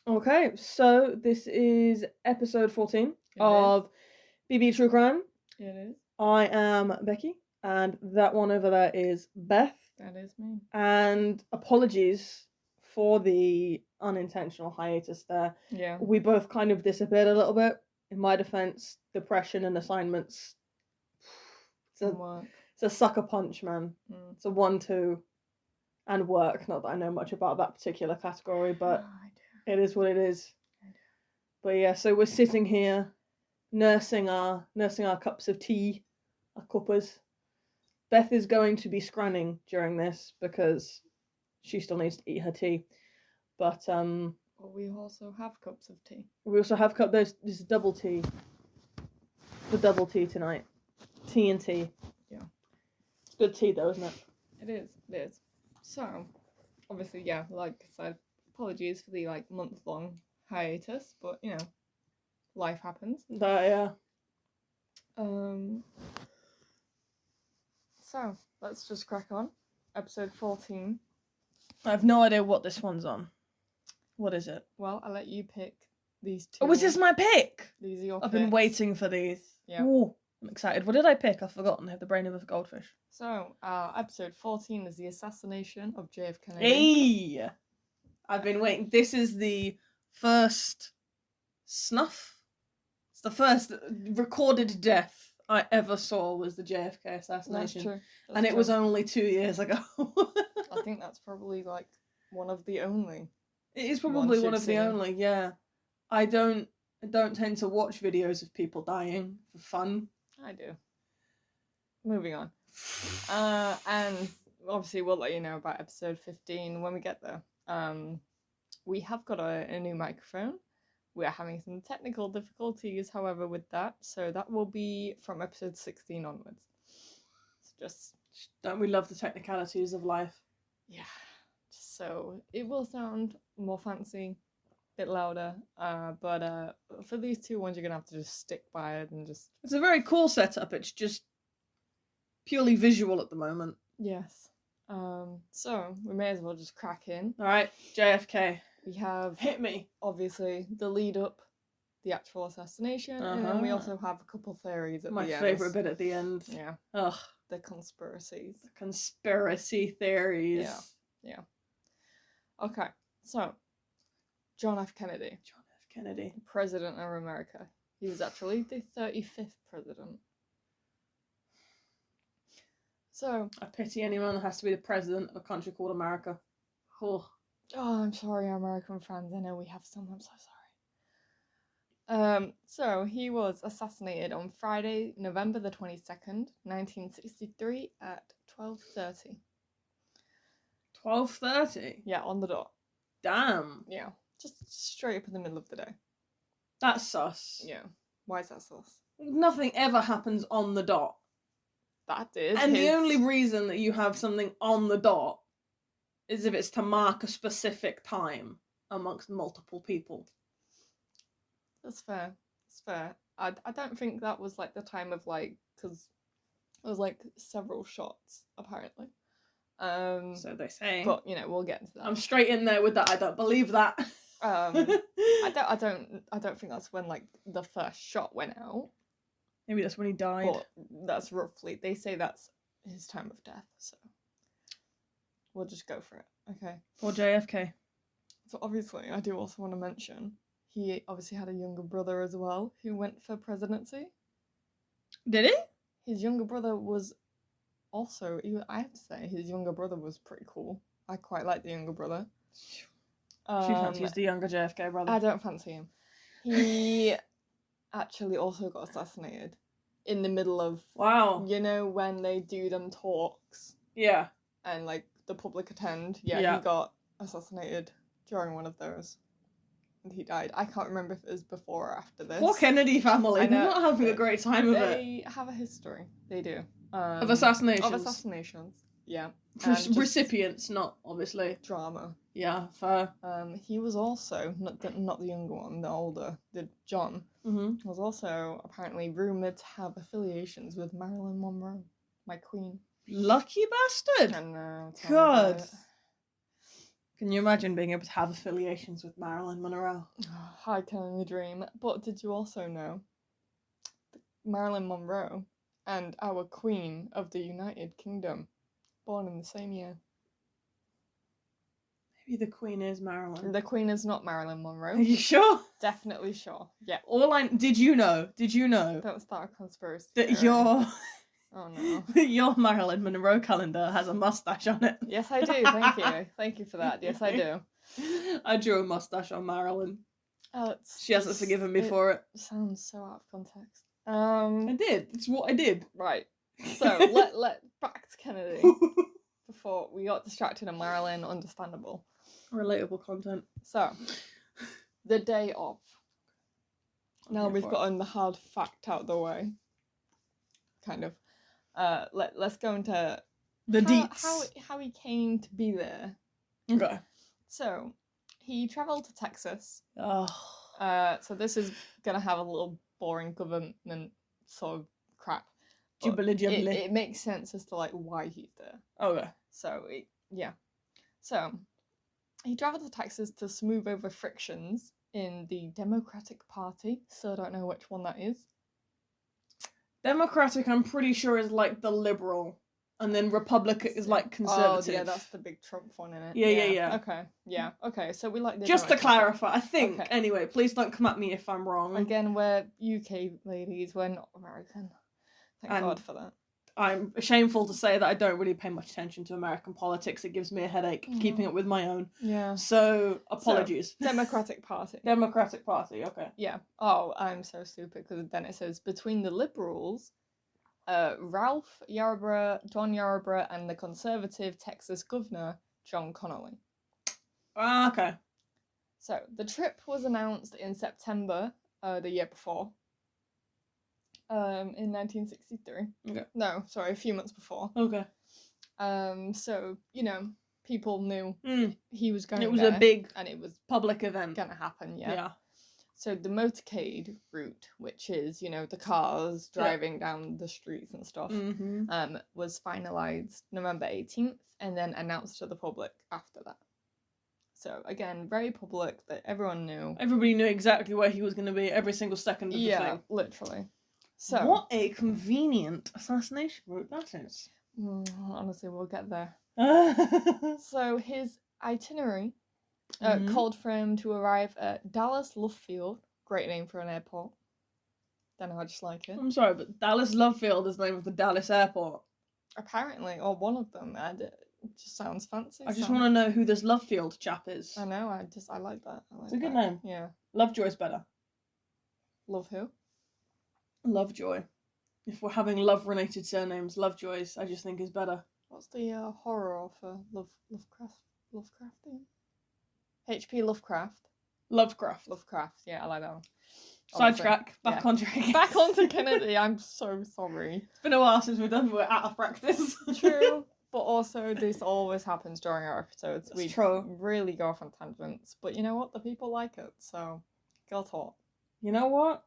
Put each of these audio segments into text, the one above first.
Okay, so this is episode 14 It of BB True Crime. It is. I am Becky, and that one over there is Beth. That is me. And apologies for the unintentional hiatus there. Yeah. We both kind of disappeared a little bit. In my defense, depression and assignments. It's a sucker punch, man. It's a 1-2. And work. Not that I know much about that particular category, but it is what it is. But yeah, so we're sitting here nursing our cups of tea, our cuppers. Beth is going to be scranning during this because she still needs to eat her tea. But Well, we also have cups of tea. We also have this double tea. The double tea tonight. Tea and tea. Yeah. It's good tea though, isn't it? It is. It is. So, obviously, yeah, like I said, apologies for the month-long hiatus, but life happens. Yeah. So let's just crack on. Episode 14. I have no idea what this one's on. What is it? Well, I'll let you pick these two. Oh, was this my pick? These are your I've picks. been waiting for these. Yeah. Ooh, I'm excited. What did I pick? I've forgotten. I have the brain of a goldfish. So, episode 14 is the assassination of JFK. Hey! I've been waiting. This is the first snuff. It's the first recorded death I ever saw was the JFK assassination. That's true. And it was only 2 years ago. I think that's probably one of the only. It is probably one of the only, yeah. I don't tend to watch videos of people dying for fun. I do. Moving on. And obviously we'll let you know about episode 15 when we get there. We have got a new microphone. We are having some technical difficulties, however, with that. So that will be from episode 16 onwards. So don't we love the technicalities of life? Yeah. So it will sound more fancy, a bit louder. But for these two ones, you're gonna have to just stick by it and just. It's a very cool setup. It's just purely visual at the moment. Yes. So we may as well just crack in. All right, JFK. We have hit me. Obviously, the lead up, the actual assassination, and then we also have a couple theories at the end. My favourite bit at the end. Yeah. Ugh. The conspiracies. The conspiracy theories. Yeah. Okay, so John F. Kennedy. John F. Kennedy. President of America. He was actually the 35th president. So I pity anyone that has to be the president of a country called America. Oh, I'm sorry, American fans. I know we have some. I'm so sorry. So he was assassinated on Friday, November the 22nd, 1963 at 12:30. 12:30? Yeah, on the dot. Damn. Yeah, just straight up in the middle of the day. That's sus. Yeah. Why is that sus? Nothing ever happens on the dot. That did. And the only reason that you have something on the dot is if it's to mark a specific time amongst multiple people. That's fair. It's fair. I don't think that was the time of because there was several shots apparently. So they say. But we'll get into that. I'm straight in there with that. I don't believe that. I don't think that's when the first shot went out. Maybe that's when he died. But that's roughly. They say that's his time of death. So we'll just go for it. Okay. Or JFK. So obviously, I do also want to mention he obviously had a younger brother as well who went for presidency. Did he? His younger brother was also. I have to say, his younger brother was pretty cool. I quite like the younger brother. She fancies the younger JFK brother. I don't fancy him. He actually also got assassinated in the middle of. Wow. When they do them talks. Yeah. And the public attend. Yeah. He got assassinated during one of those. And he died. I can't remember if it was before or after this. Poor Kennedy family. They're not having a great time of it. They have a history. They do. Of assassinations. Of assassinations. Yeah. Recipients, not obviously. Drama. Yeah, fair. He was also, not the younger one, the older, John, was also apparently rumoured to have affiliations with Marilyn Monroe, my queen. Lucky bastard. And God. Can you imagine being able to have affiliations with Marilyn Monroe? I can only dream. But did you also know Marilyn Monroe and our Queen of the United Kingdom, born in the same year? Maybe the Queen is Marilyn. The Queen is not Marilyn Monroe. Are you sure? Definitely sure. Yeah. Did you know? Don't start a conspiracy That theory. Oh no. your Marilyn Monroe calendar has a mustache on it. Yes, I do. Thank you. Thank you for that. Yes, I do. I drew a mustache on Marilyn. Oh, she hasn't forgiven me for it. Sounds so out of context. I did. It's what I did. Right. So let back to Kennedy before we got distracted on Marilyn. Understandable. Relatable content. So, the day of. Now we've gotten the hard fact out the way. Kind of. Let's go into the deets. How he came to be there. Okay. So, he travelled to Texas. Oh. So this is gonna have a little boring government sort of crap. Jibbly jibbly. It makes sense as to like why he's there. Okay. So So he travelled to Texas to smooth over frictions in the Democratic Party. Still don't know which one that is. Democratic, I'm pretty sure, is like the liberal. And then Republican is like conservative. Oh, yeah, that's the big Trump one in it. Yeah. Okay, yeah. Okay, so we like the Just to clarify, I think. Okay. Anyway, please don't come at me if I'm wrong. Again, we're UK ladies, we're not American. Thank God for that. I'm shameful to say that I don't really pay much attention to American politics. It gives me a headache keeping up with my own. Yeah. So, apologies. So, Democratic Party. Democratic Party, okay. Yeah. Oh, I'm so stupid because then it says between the Liberals, Ralph Yarborough, Don Yarborough, and the Conservative Texas Governor, John Connolly. Okay. So, the trip was announced in September the year before. In 1963. Okay. No, sorry, a few months before. Okay. So, people knew he was going It was there, a big and it was public event. Gonna happen, yeah. So the motorcade route, which is, the cars driving down the streets and stuff, was finalised November 18th and then announced to the public after that. So, again, very public, that everyone knew. Everybody knew exactly where he was going to be every single second of the thing. Yeah, literally. So, what a convenient assassination route that is. Honestly, we'll get there. So, his itinerary called for him to arrive at Dallas Love Field. Great name for an airport. Don't know, I just like it. I'm sorry, but Dallas Love Field is the name of the Dallas airport. Apparently, or one of them. It just sounds fancy. I just want to know who this Love Field chap is. I know, I like that. It's a good name. Yeah. Lovejoy's better. Love who? Lovejoy. If we're having love-related surnames, Lovejoy's, I just think is better. What's the horror for Lovecraftian? H.P. Lovecraft. Lovecraft, yeah, I like that one. Sidetrack, back on track. Back onto Kennedy, I'm so sorry. It's been a while since we're out of practice. True, but also this always happens during our episodes. That's we true. Really go off on tangents, but you know what? The people like it, so girl talk. You know what?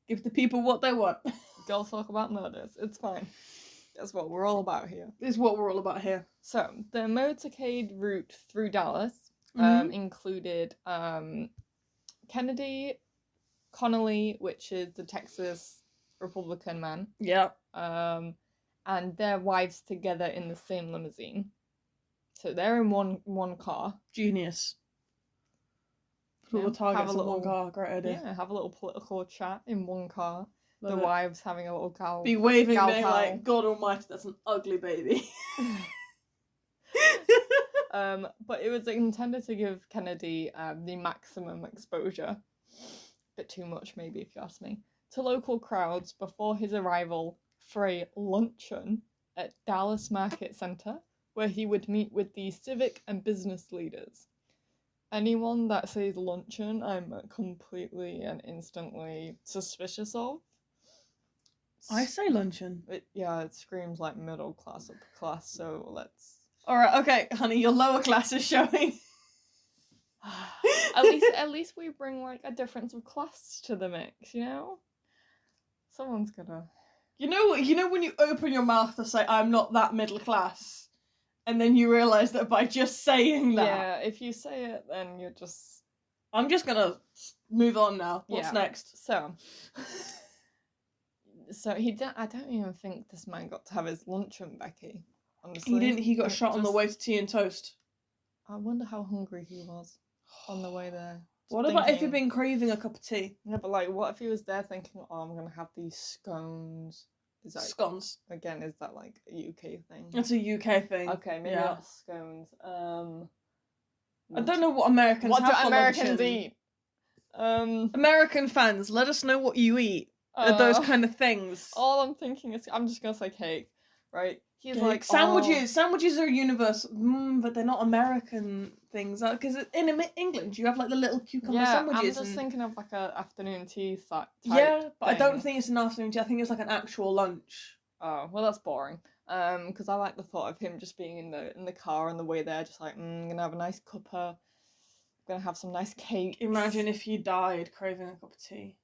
Give the people what they want. Girl talk about murders. It's fine. That's what we're all about here. It's what we're all about here. So, the motorcade route through Dallas included Kennedy, Connolly, which is the Texas Republican man. Yeah. And their wives together in the same limousine. So they're in one car. Genius. Put the targets in one car. Great idea. Yeah, have a little political chat in one car. Love the it. wives having a little gal. Be waving, gal being pal. like, God Almighty, that's an ugly baby. But it was intended to give Kennedy the maximum exposure. Bit too much, maybe, if you ask me. To local crowds before his arrival for a luncheon at Dallas Market Center, where he would meet with the civic and business leaders. Anyone that says luncheon, I'm completely and instantly suspicious of. I say luncheon. It screams like middle class, upper class, so let's... Alright, okay, honey, your lower class is showing. at least we bring, like, a difference of class to the mix, you know? Someone's gonna... You know when you open your mouth to say, I'm not that middle class, and then you realise that by just saying that... Yeah, if you say it, then you're just... I'm just gonna move on now. What's next? So I don't even think this man got to have his lunch with Becky, honestly. He didn't, he got shot on the way to tea and toast. I wonder how hungry he was on the way there. What about if he'd been craving a cup of tea? Yeah, but like, what if he was there thinking, oh, I'm gonna have these scones? Is that scones? Again, is that like a UK thing? It's a UK thing. Okay, maybe not scones. I don't know what Americans have for lunch. What do Americans eat? American fans, let us know what you eat. Those kind of things. All I'm thinking is, I'm just gonna say cake, right? He's cake. like sandwiches. Oh. Sandwiches are universal, but they're not American things. Because in England, you have like the little cucumber sandwiches. I'm just thinking of like a afternoon tea type. Yeah, but thing. I don't think it's an afternoon tea. I think it's like an actual lunch. Oh well, that's boring. Because I like the thought of him just being in the car on the way there, just like, I'm gonna have a nice cuppa. I'm gonna have some nice cake. Imagine if you died craving a cup of tea.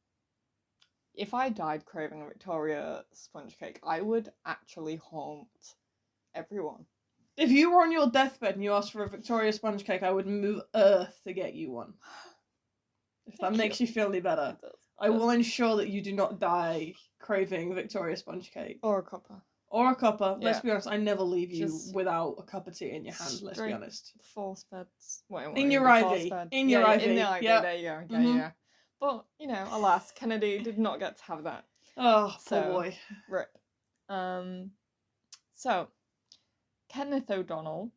If I died craving a Victoria sponge cake, I would actually haunt everyone. If you were on your deathbed and you asked for a Victoria sponge cake, I would move Earth to get you one. If that makes you feel any better. I will ensure that you do not die craving Victoria sponge cake. Or a cuppa. Or a cuppa. Yeah. Let's be honest, I never leave you without a cup of tea in your hand, let's be honest. Force beds. In your Ivy. In your Ivy. In the Ivy, there you go. Okay, yeah. But, alas, Kennedy did not get to have that. Oh, poor boy. Rip. So, Kenneth O'Donnell,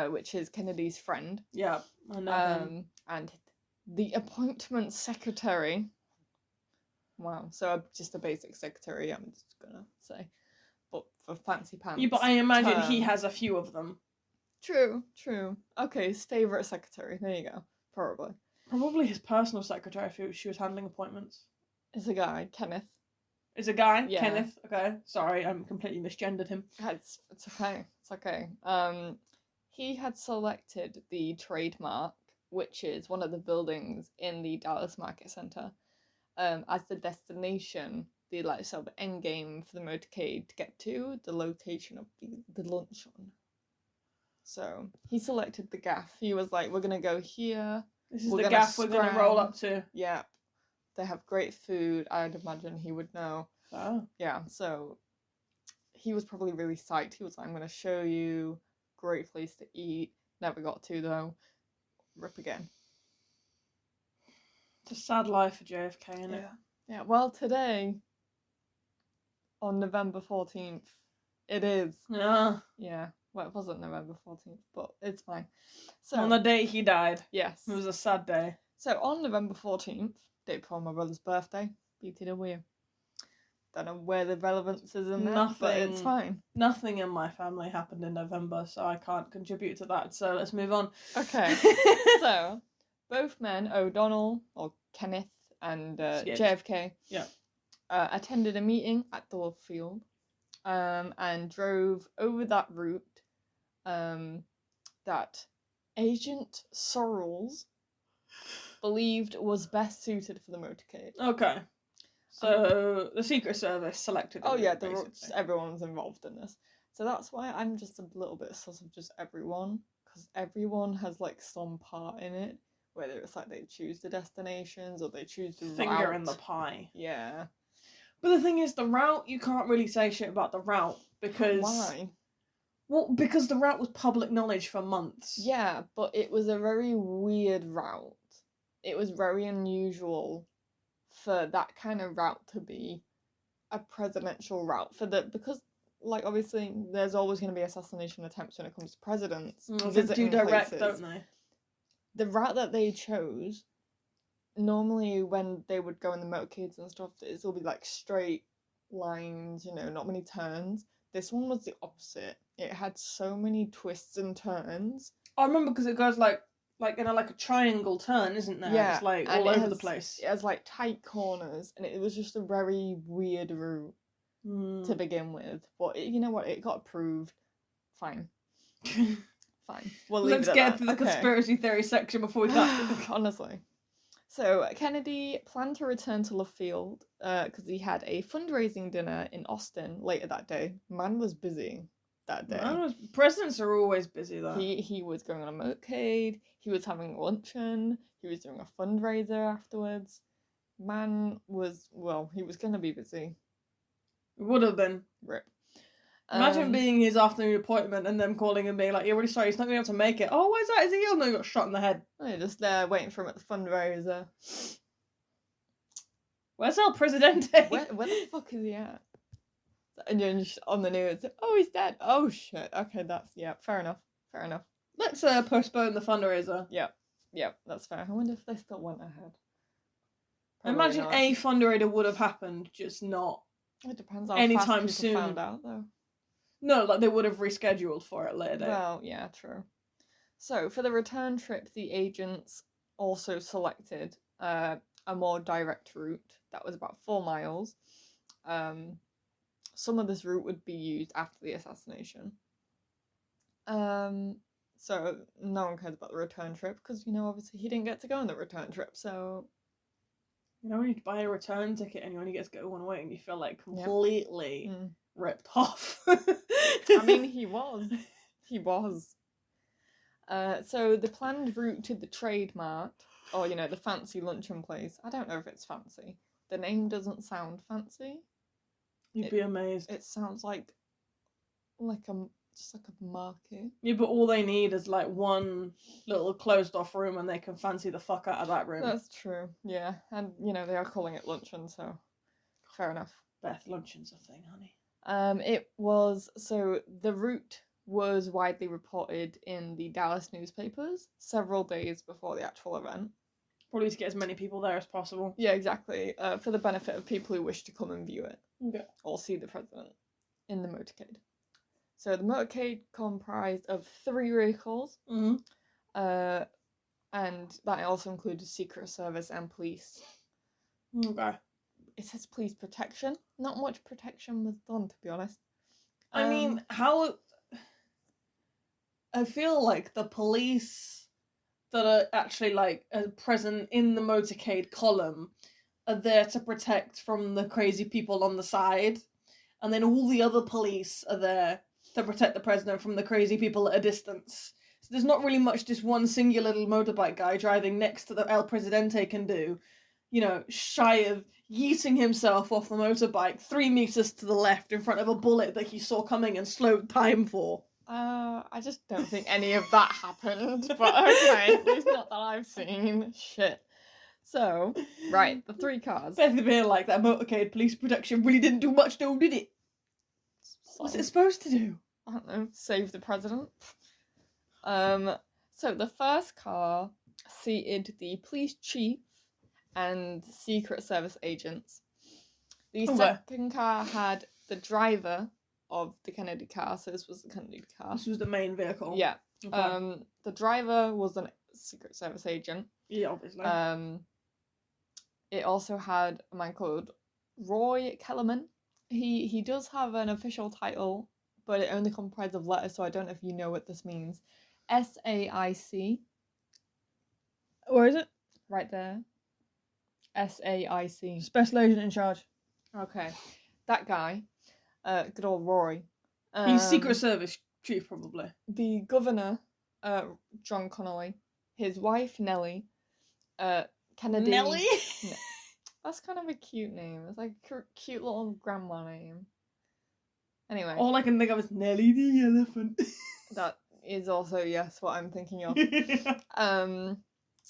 which is Kennedy's friend. Yeah, I know him. And the appointment secretary. Wow, so just a basic secretary, I'm just gonna say. But for fancy pants. Yeah, but I imagine he has a few of them. True. Okay, his favourite secretary. There you go. Probably his personal secretary if she was handling appointments. It's a guy, Kenneth. It's a guy? Yeah. Kenneth? Okay. Sorry, I'm completely misgendered him. It's okay. It's okay. He had selected the trademark, which is one of the buildings in the Dallas Market Center, as the destination, the sort of end game for the motorcade to get to the location of the lunch on. So he selected the gaff. He was like, we're gonna go here. This is the gaff we're gonna roll up to. Yeah. They have great food. I'd imagine he would know. Oh. Yeah, so he was probably really psyched. He was like, I'm gonna show you. Great place to eat. Never got to though. Rip again. It's a sad life for JFK, isn't it? Yeah, well, today, on November 14th, it is. Yeah. Yeah. Well, it wasn't November 14th, but it's fine. So on the day he died. Yes. It was a sad day. So on November 14th, day before my brother's birthday, BTW. Don't know where the relevance is in that, but it's fine. Nothing in my family happened in November, so I can't contribute to that. So let's move on. Okay. So, both men, O'Donnell, or Kenneth, and JFK, attended a meeting at the field, and drove over that route that Agent Sorrells believed was best suited for the motorcade. Okay. So the Secret Service selected. Everyone's involved in this. So that's why I'm just a little bit sus of just everyone, because everyone has like some part in it. Whether it's like they choose the destinations or they choose the finger in the pie. Yeah. But the thing is, the route, you can't really say shit about the route because. Why? Well, because the route was public knowledge for months. Yeah, but it was a very weird route. It was very unusual for that kind of route to be a presidential route because like obviously there's always going to be assassination attempts when it comes to presidents. They do direct, don't they? The route that they chose, normally when they would go in the motorcades and stuff, it will be like straight lines, not many turns. This one was the opposite. It had so many twists and turns. I remember because it goes like in a triangle turn, isn't there? Yeah, it's like all over the place. It has like tight corners, and it was just a very weird route to begin with. But you know what? It got approved. Fine. Fine. Let's get to the conspiracy theory section before we start. Honestly. So Kennedy planned to return to Love Field because he had a fundraising dinner in Austin later that day. Man was busy. that day. No, presidents are always busy though. He was going on a motorcade. He was having a luncheon. He was doing a fundraiser afterwards. Man was, well, he was going to be busy. Would have been. Rip. Imagine being his afternoon appointment and them calling and being like, "You're really sorry, he's not going to be able to make it." Oh, why is that? Is he ill? No, he got shot in the head. Oh, you're just there waiting for him at the fundraiser. Where's El Presidente? Where the fuck is he at? And you're just on the news. Oh, he's dead. Oh, shit. Okay, fair enough. Let's postpone the fundraiser. Yeah, that's fair. I wonder if they still went ahead. Imagine not. a fundraiser would have happened, just not. It depends how anytime fast people soon. found out, though. No, like they would have rescheduled for it later date. Well, yeah, true. So, for the return trip, the agents also selected a more direct route that was about 4 miles. Some of this route would be used after the assassination. So no one cares about the return trip because, obviously he didn't get to go on the return trip, so... when you buy a return ticket and you only get to go one way and you feel like completely ripped off. I mean, he was. So the planned route to the Trade Mart, or, the fancy luncheon place, I don't know if it's fancy. The name doesn't sound fancy. You'd be amazed. It sounds like just like a market. Yeah, but all they need is like one little closed off room and they can fancy the fuck out of that room. That's true, yeah. And, they are calling it luncheon, so fair enough. Beth, luncheon's a thing, honey. The route was widely reported in the Dallas newspapers several days before the actual event. Probably to get as many people there as possible. Yeah, exactly. For the benefit of people who wish to come and view it. Okay. Or see the president in the motorcade. So the motorcade comprised of 3 vehicles. Mm-hmm. And that also included Secret Service and police. Okay. It says police protection. Not much protection was done, to be honest. I mean, I feel like the police that are actually present in the motorcade column are there to protect from the crazy people on the side, and then all the other police are there to protect the president from the crazy people at a distance. So there's not really much this one singular little motorbike guy driving next to the El Presidente can do, shy of yeeting himself off the motorbike 3 meters to the left in front of a bullet that he saw coming and slowed time for. I just don't think any of that happened, but okay, at least not that I've seen. Shit. So, right, the 3 cars. Beth being like, that motorcade police protection really didn't do much though, did it? What's it supposed to do? I don't know, save the president. So the first car seated the police chief and Secret Service agents. The second car had the driver of the Kennedy car, so this was the Kennedy car. This was the main vehicle. Yeah. Okay. The driver was a Secret Service agent. Yeah, obviously. It also had a man called Roy Kellerman. He does have an official title, but it only comprises of letters, so I don't know if you know what this means. SAIC. Where is it? Right there. SAIC. Special agent in charge. Okay. That guy, good old Roy. He's Secret Service chief, probably. The governor, John Connolly. His wife, Nellie. Kennedy. Nellie? That's kind of a cute name. It's like a cute little grandma name. Anyway. All I can think of is Nellie the elephant. That is also, yes, what I'm thinking of.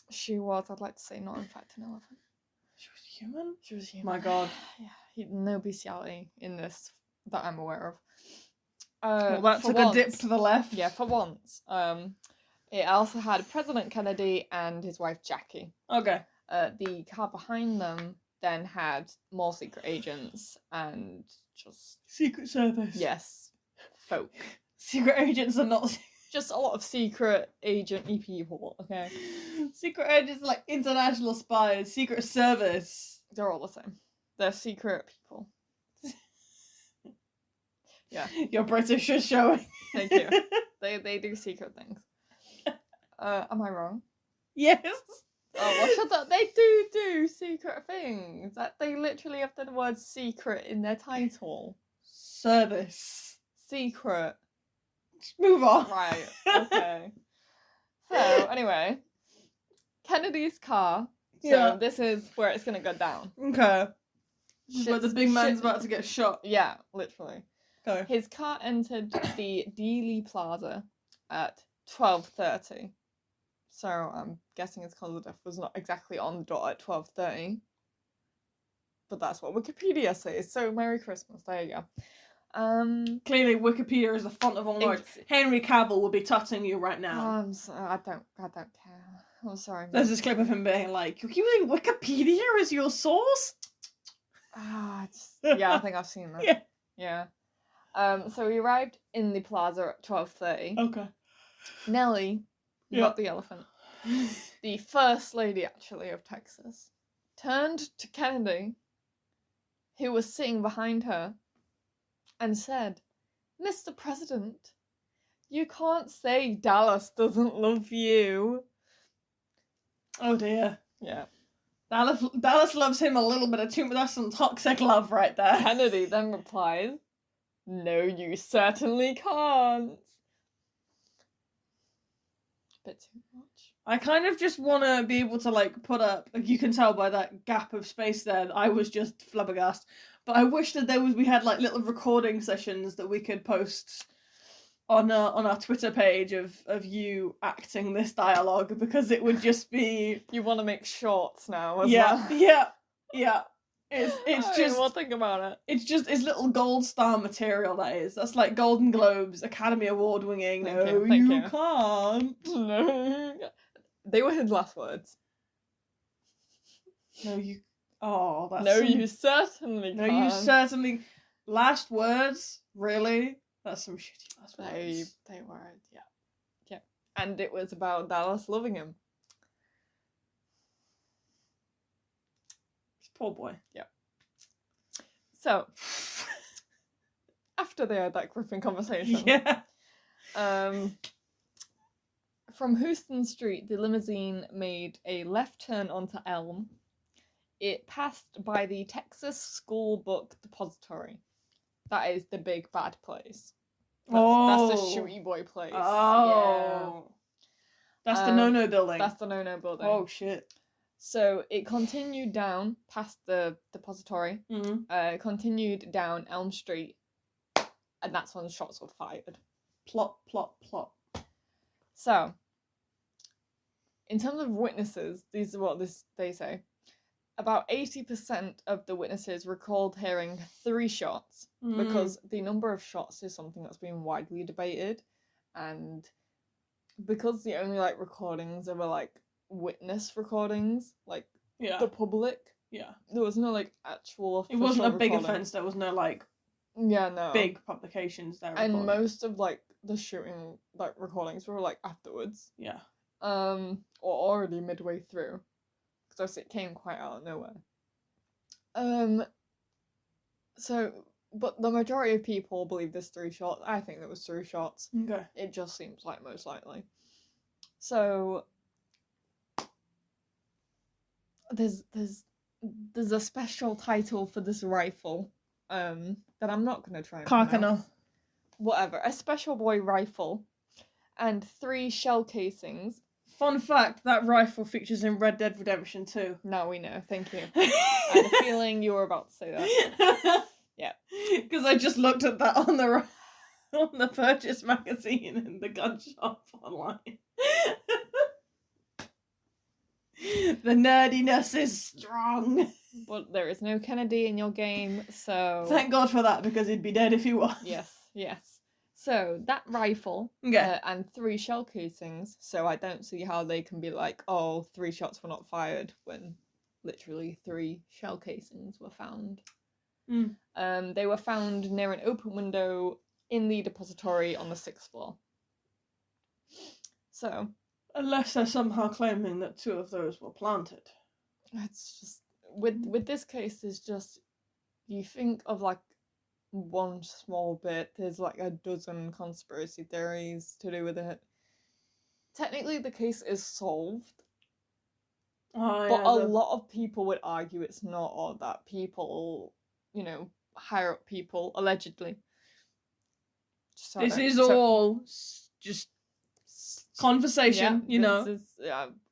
She was, I'd like to say, not in fact an elephant. She was human? She was human. My god. Yeah, no bestiality in this that I'm aware of. Well, that took a dip to the left. Yeah, for once. It also had President Kennedy and his wife Jackie. Okay. The car behind them then had more secret agents and just... Secret Service. Yes. Folk. Secret agents are not... Just a lot of secret agent-y people, okay? Secret agents are like international spies, Secret Service. They're all the same. They're secret people. Yeah. Your British is showing. Thank you. They do secret things. Am I wrong? Yes. Oh, well, shut up. They do secret things. That they literally have the word secret in their title. Service. Secret. Just move on. Right, okay. So, anyway, Kennedy's car. So, this is where it's going to go down. Okay. But the big man's about to get shot. Yeah, literally. Okay. His car entered the Dealey Plaza at 12:30. So I'm guessing his cause of death was not exactly on the dot at 12:30. But that's what Wikipedia says. So Merry Christmas. There you go. Clearly, Wikipedia is the font of all knowledge. Henry Cavill will be tutting you right now. I don't care. I'm sorry. There's this clip of him being like, "You're using Wikipedia as your source?" Yeah, I think I've seen that. Yeah. So he arrived in the plaza at 12:30. Okay. Nellie, not the elephant, the first lady actually of Texas, turned to Kennedy, who was sitting behind her, and said, "Mr. President, you can't say Dallas doesn't love you." Oh dear. Yeah. Dallas loves him a little bit too much. That's some toxic love right there. Kennedy then replies, "No, you certainly can't." Bit too much. I kind of just want to be able to like put up. You can tell by that gap of space there that I was just flabbergasted. But I wish that we had like little recording sessions that we could post on our Twitter page of you acting this dialogue, because it would just be. You want to make shorts now as well. Yeah. It's just one thing about it. It's little gold star material, that is. That's like Golden Globes, Academy Award winning. Thank you can't. No. They were his last words. No, you. Oh, that's. No, you certainly can't. No, you certainly. Last words? Really? That's some shitty last words. They were, yeah. And it was about Dallas loving him. Poor boy. Yeah. So, after they had that gripping conversation, from Houston Street, the limousine made a left turn onto Elm. It passed by the Texas School Book Depository. That is the big bad place. That's the shooty boy place. Oh. Yeah. That's the no-no building. That's the no-no building. Oh, shit. So it continued down past the depository, continued down Elm Street, and that's when the shots were fired. Plot, plot, plot. So, in terms of witnesses, these are what they say. About 80% of the witnesses recalled hearing 3 shots, because the number of shots is something that's been widely debated, and because the only recordings were witness recordings, the public. Yeah. There was no actual official. It wasn't a big recording. offense. There was no big publications there. And most of the shooting recordings were afterwards. Yeah. Or already midway through, because it came quite out of nowhere. So, but the majority of people believe there's 3 shots. I think there was 3 shots. Okay. It just seems like most likely. So. There's a special title for this rifle that I'm not going to try and pronounce. Whatever. A special boy rifle and 3 shell casings. Fun fact, that rifle features in Red Dead Redemption 2. Now we know. Thank you. I had a feeling you were about to say that. Yeah. Because I just looked at that on the purchase magazine in the gun shop online. The nerdiness is strong. But there is no Kennedy in your game, so... Thank God for that, because he'd be dead if he was. Yes. So, that rifle and 3 shell casings, so I don't see how they can be 3 shots were not fired, when literally 3 shell casings were found. They were found near an open window in the depository on the 6th floor. So... Unless they're somehow claiming that 2 of those were planted. It's just with this case, it's just you think of one small bit. There's a dozen conspiracy theories to do with it. Technically, the case is solved, but a lot of people would argue it's not, or that people, higher up people allegedly This is all just conversation, you know.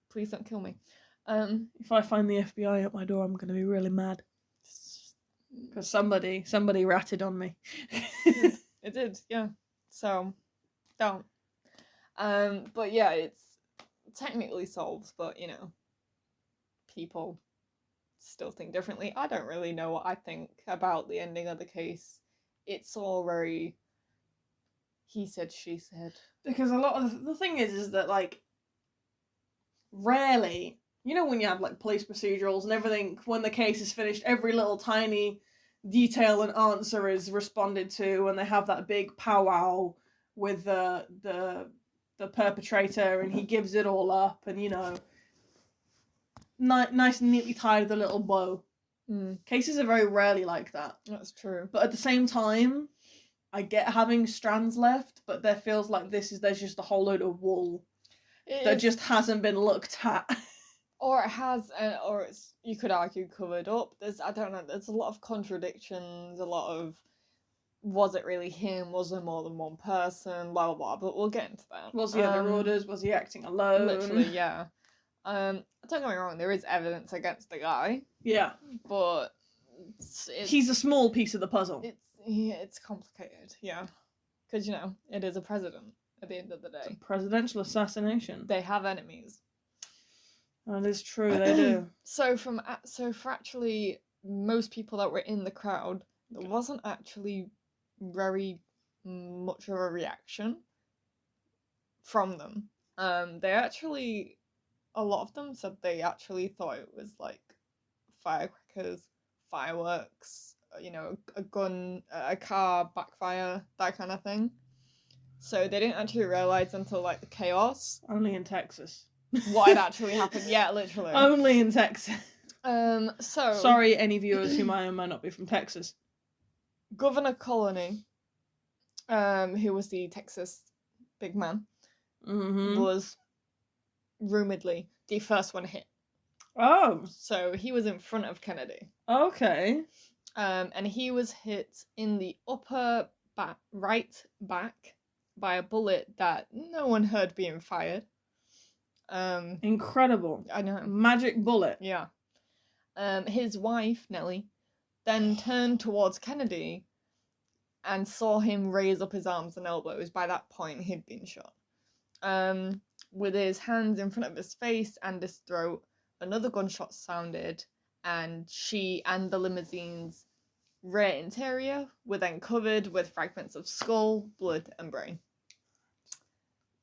Please don't kill me. If I find the FBI at my door, I'm going to be really mad. Because somebody ratted on me. It did, yeah. So, don't. But yeah, it's technically solved, but, you know, people still think differently. I don't really know what I think about the ending of the case. It's all very he said, she said. Because a lot of the thing is that, like, rarely, you know, when you have, like, police procedurals and everything, when the case is finished, every little tiny detail and answer is responded to, and they have that big powwow with the perpetrator, and he gives it all up, and, you know, nice and neatly tied with a little bow. Cases are very rarely like that. That's true. But at the same time, I get having strands left, but there feels like there's just a whole load of wool that just hasn't been looked at. Or it has, or it's, you could argue, covered up. There's a lot of contradictions, a lot of, was it really him? Was there more than one person? Blah, blah, blah, but we'll get into that. Was he under orders? Was he acting alone? Literally, yeah. Don't get me wrong, there is evidence against the guy. Yeah. But he's a small piece of the puzzle. It's complicated, yeah. Because, you know, it is a president at the end of the day. It's a presidential assassination. They have enemies. That is true, they do. So for actually most people that were in the crowd, there wasn't actually very much of a reaction from them. They actually, a lot of them said they actually thought it was like firecrackers, fireworks, you know, a gun, a car backfire, that kind of thing. So they didn't actually realise until like the chaos. Only in Texas. What had actually happened. Yeah, literally. Only in Texas. So sorry, any viewers who might not be from Texas. Governor Colony, who was the Texas big man, was rumouredly the first one hit. Oh. So he was in front of Kennedy. Okay. And he was hit in the upper right back by a bullet that no one heard being fired. Incredible. I know. Magic bullet. Yeah. His wife, Nellie, then turned towards Kennedy and saw him raise up his arms and elbows. By that point, he'd been shot. With his hands in front of his face and his throat, another gunshot sounded, and she and the limousine's rear interior were then covered with fragments of skull, blood, and brain.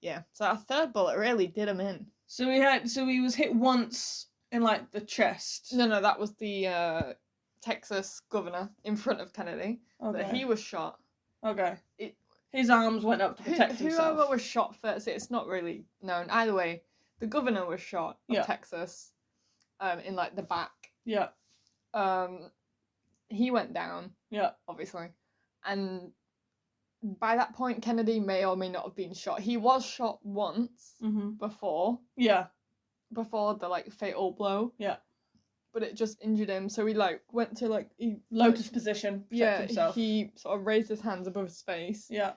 Yeah, so our third bullet really did him in. So he was hit once in, like, the chest. No, that was the Texas governor in front of Kennedy. Okay. But he was shot. Okay. His arms went up to protect himself. Whoever was shot first, it's not really known. Either way, the governor was shot of Texas, in, like, the back. Yeah. He went down. Yeah. Obviously. And by that point, Kennedy may or may not have been shot. He was shot once before. Yeah. Before the, like, fatal blow. Yeah. But it just injured him, so he, like, went to, like... Lotus position, protect himself. He sort of raised his hands above his face. Yeah.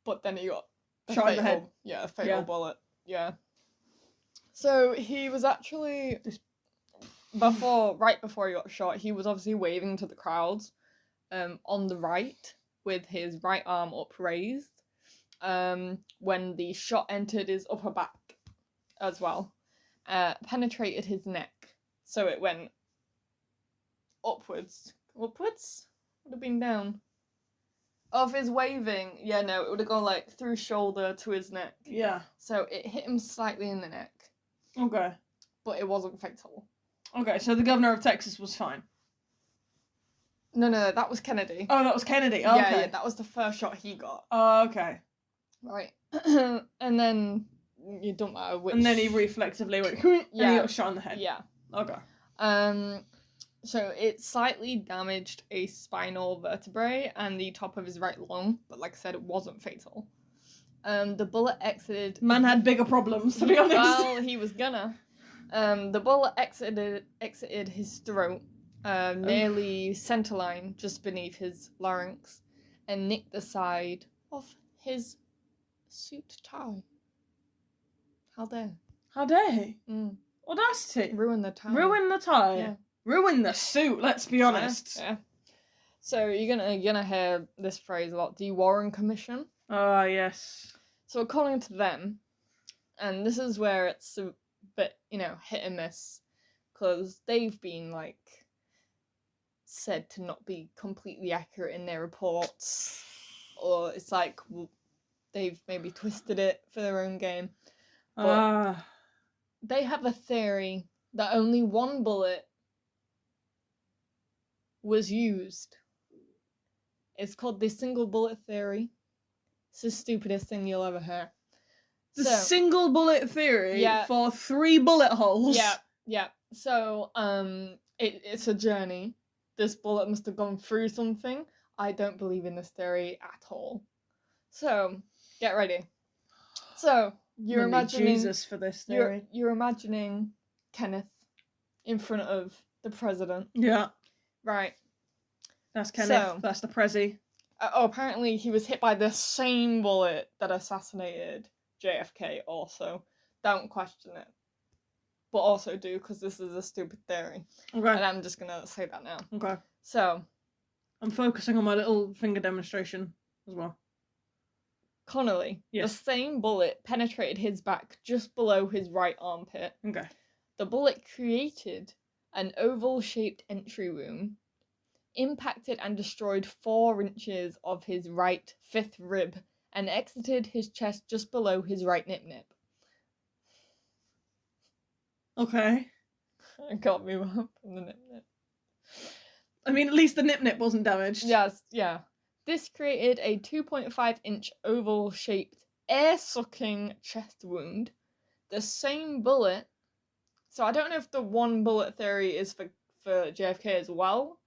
But then he got... shot in the head. Yeah, a fatal bullet. Yeah. So he was actually... Right before he got shot, he was obviously waving to the crowds on the right, with his right arm upraised, when the shot entered his upper back as well. Penetrated his neck. So it went upwards. Upwards? Would have been down. Of his waving, it would have gone, like, through shoulder to his neck. Yeah. So it hit him slightly in the neck. Okay. But it wasn't fatal. Okay, so the governor of Texas was fine. No, that was Kennedy. Oh, that was Kennedy. Oh, okay. Yeah, that was the first shot he got. Oh, okay. Right. And then it don't matter which. And then he reflexively went, and he got shot in the head. Yeah. Okay. So it slightly damaged a spinal vertebrae and the top of his right lung, but like I said, it wasn't fatal. The bullet exited. Man had bigger problems, to be honest. Well, he was gonna. The bullet exited his throat, nearly centerline, just beneath his larynx, and nicked the side of his suit tie. How dare? How dare he? Mm. Audacity. Ruin the tie. Ruin the tie. Yeah. Ruin the suit, let's be honest. Yeah. So you're gonna hear this phrase a lot, the Warren Commission. Ah, yes. So according to them, and this is where it's a bit, hit and miss, because they've been, like, said to not be completely accurate in their reports, or it's like, well, they've maybe twisted it for their own game. But they have a theory that only one bullet was used. It's called the single bullet theory. It's the stupidest thing you'll ever hear. The single bullet theory for 3 bullet holes. Yeah. So, it's a journey. This bullet must have gone through something. I don't believe in this theory at all. So, get ready. So, you're imagining Jesus for this theory. You're imagining Kenneth in front of the president. Yeah. Right. That's Kenneth. That's the Prezi. Apparently he was hit by the same bullet that assassinated JFK also. Don't question it. But also do, because this is a stupid theory. Okay. And I'm just going to say that now. Okay. So. I'm focusing on my little finger demonstration as well. Connolly. Yes. The same bullet penetrated his back just below his right armpit. Okay. The bullet created an oval-shaped entry wound, impacted and destroyed 4 inches of his right 5th rib, and exited his chest just below his right nip-nip. Okay. It got me well from the nip-nip. I mean, at least the nip-nip wasn't damaged. Yes, yeah. This created a 2.5-inch oval-shaped, air-sucking chest wound. The same bullet... So I don't know if the one bullet theory is for JFK as well,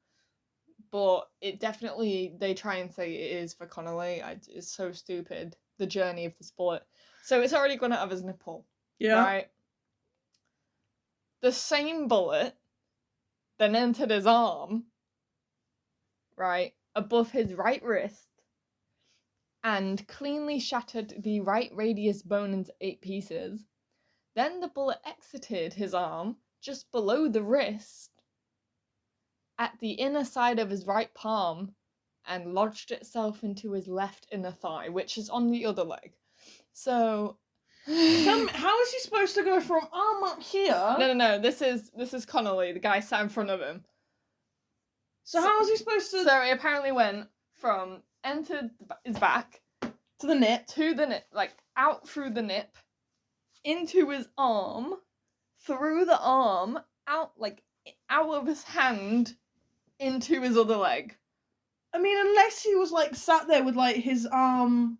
but it definitely, they try and say it is for Connolly. It's so stupid, the journey of this bullet. So it's already gone out of his nipple. Yeah. Right? The same bullet then entered his arm, right, above his right wrist, and cleanly shattered the right radius bone into 8 pieces. Then the bullet exited his arm just below the wrist, at the inner side of his right palm, and lodged itself into his left inner thigh, which is on the other leg. So... How is he supposed to go from arm up here? No. This is Connolly, the guy sat in front of him. So how is he supposed to... So he apparently went from entered his back to the nip, like out through the nip, into his arm, through the arm, out of his hand, into his other leg. I mean, unless he was like sat there with like his arm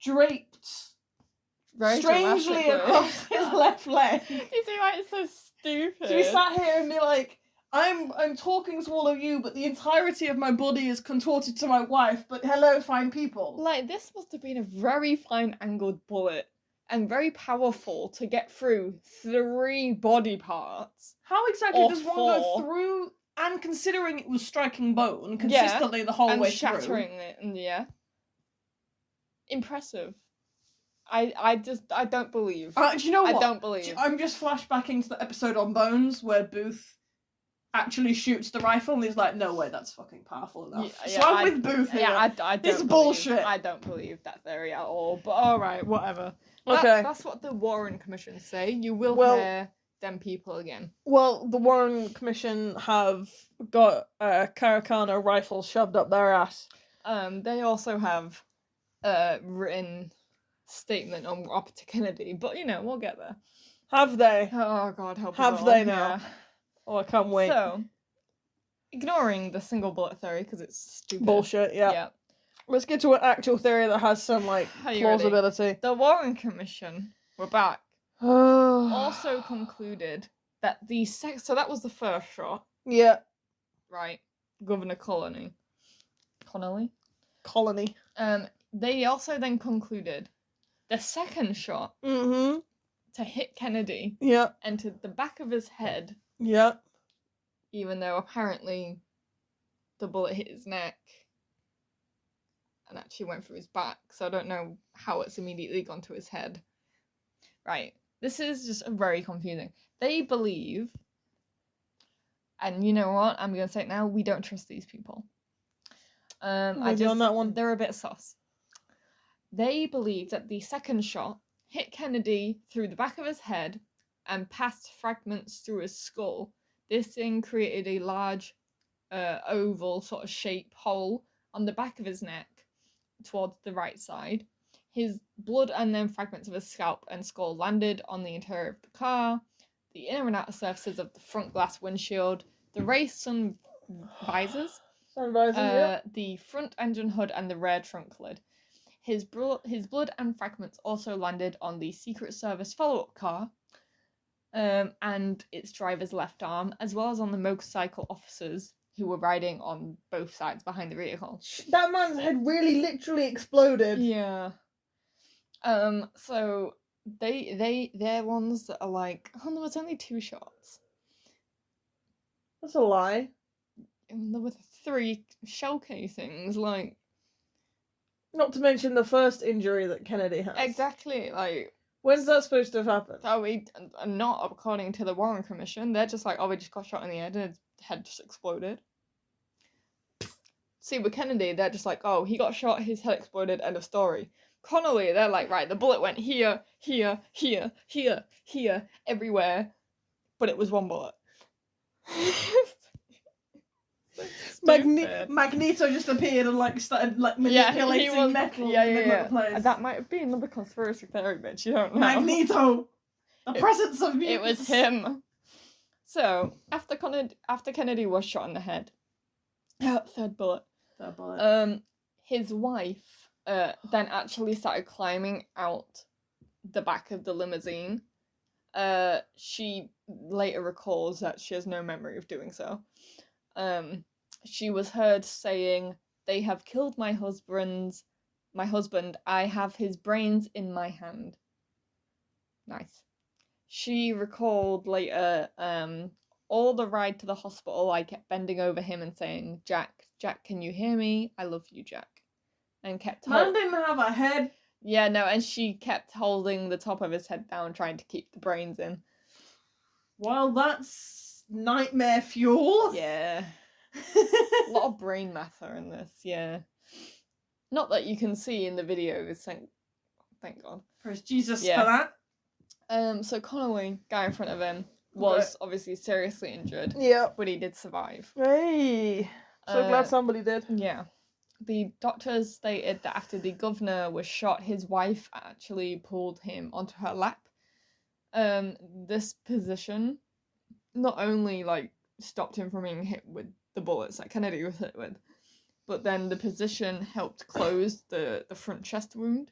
draped very strangely across his left leg. You see why it's so stupid? So he sat here and be like, I'm talking to all of you, but the entirety of my body is contorted to my wife, but hello, fine people. Like, this must have been a very fine angled bullet, and very powerful to get through 3 body parts. How exactly does one go through, and considering it was striking bone consistently the whole way through? And shattering it, yeah. Impressive. I don't believe. Do you know what? I don't believe. I'm just flashbacking to the episode on Bones where Booth actually shoots the rifle and he's like, no way, that's fucking powerful enough. So I'm with Booth here. Yeah, I don't It's bullshit. I don't believe that theory at all, but alright, whatever. Okay. That's what the Warren Commission say. You will hear them people again. Well, the Warren Commission have got Karakana rifles shoved up their ass. They also have a written statement on Robert Kennedy, but we'll get there. Have they? Oh God, help us Have all. they now? Yeah. Oh, I can't wait. So, ignoring the single bullet theory because it's stupid. Bullshit. Yeah. Let's get to an actual theory that has some plausibility. Ready? The Warren Commission, we're back, also concluded that so that was the first shot. Yeah. Right. Governor Connolly. They also then concluded the second shot to hit Kennedy entered the back of his head. Yeah. Even though apparently the bullet hit his neck. and actually went through his back, so I don't know how it's immediately gone to his head. Right. This is just very confusing. They believe, and you know what? I'm going to say it now, we don't trust these people. On that one. They're a bit sus. They believe that the second shot hit Kennedy through the back of his head and passed fragments through his skull. This thing created a large oval sort of shape hole on the back of his neck towards the right side. His blood and then fragments of his scalp and skull landed on the interior of the car, the inner and outer surfaces of the front glass windshield, the raised sun visors, the front engine hood, and the rear trunk lid. His blood and fragments also landed on the Secret Service follow-up car and its driver's left arm, as well as on the motorcycle officers who were riding on both sides behind the vehicle. That man's head really literally exploded. Yeah. So they're ones that are like, oh, there was only 2 shots. That's a lie. And there were 3 shell casings, like. Not to mention the first injury that Kennedy has. Exactly, like. When's that supposed to have happened? Not according to the Warren Commission. They're just like, oh, we just got shot in the head and his head just exploded. See, with Kennedy, they're just like, oh, he got shot, his head exploded, end of story. Connolly, they're like, right, the bullet went here, here, here, here, here, everywhere, but it was one bullet. Magneto just appeared and started manipulating metal in the middle of the place. That might be another conspiracy theory, bitch. You don't know. Magneto, the presence of mutants. It was him. So after Kennedy was shot in the head, third bullet. His wife then actually started climbing out the back of the limousine. She later recalls that she has no memory of doing so. She was heard saying, "They have killed my husband. I have his brains in my hand." Nice. She recalled later, all the ride to the hospital, I kept bending over him and saying, Jack, can you hear me? I love you, Jack. And kept... Man didn't have a head. Yeah, no, and she kept holding the top of his head down, trying to keep the brains in. Well, that's nightmare fuel. Yeah. A lot of brain matter in this, yeah. Not that you can see in the videos, thank God. Praise Jesus for that. So Connolly, guy in front of him, was obviously seriously injured. Yeah. But he did survive. Hey! So glad somebody did. Yeah. The doctors stated that after the governor was shot, his wife actually pulled him onto her lap. This position not only, stopped him from being hit with the bullets that Kennedy was hit with, but then the position helped close the front chest wound.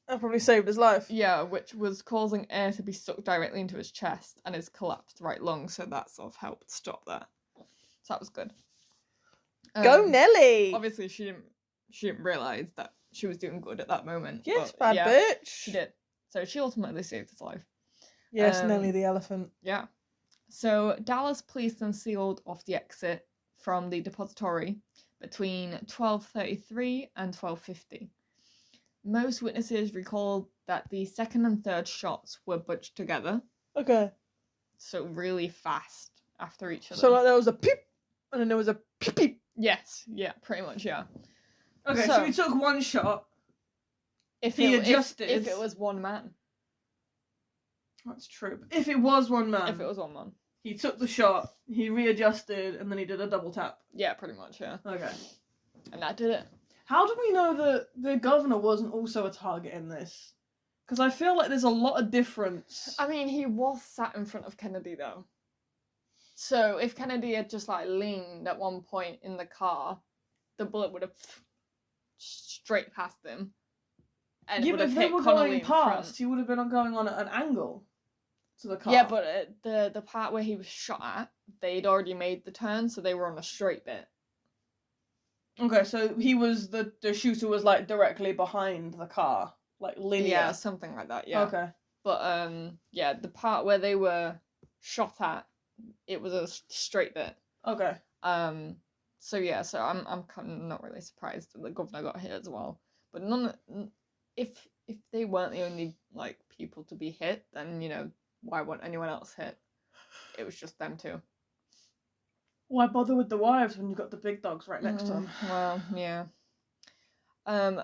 That probably saved his life. Yeah, which was causing air to be sucked directly into his chest and his collapsed right lung, so that sort of helped stop that. So that was good. Go Nelly! Obviously, she didn't realise that she was doing good at that moment. Yes, bad bitch! She did. So she ultimately saved his life. Yes, Nelly the elephant. Yeah. So Dallas police then sealed off the exit from the depository between 12:33 and 12:50. Most witnesses recalled that the second and third shots were bunched together. Okay. So really fast after each other. So there was a peep, and then there was a peep peep. Yes, yeah, pretty much, yeah. Okay, so he took one shot. If he adjusted. If it was one man. That's true. If it was one man. If it was one man. He took the shot, he readjusted, and then he did a double tap. Yeah, pretty much, yeah. Okay. And that did it. How do we know that the governor wasn't also a target in this? Because I feel like there's a lot of difference. I mean, he was sat in front of Kennedy, though. So if Kennedy had just, leaned at one point in the car, the bullet would have straight past him. And yeah, would but have if they hit were Connolly going past, he would have been going on at an angle to the car. Yeah, but the part where he was shot at, they'd already made the turn, so they were on a straight bit. Okay, so he was the shooter was directly behind the car, linear. Yeah, something like that. Yeah. Okay. But yeah, the part where they were shot at, it was a straight bit. Okay. So I'm kind of not really surprised that the governor got hit as well. But if they weren't the only like people to be hit, then why won't anyone else hit? It was just them two. Why bother with the wives when you've got the big dogs right next to them? Well, yeah.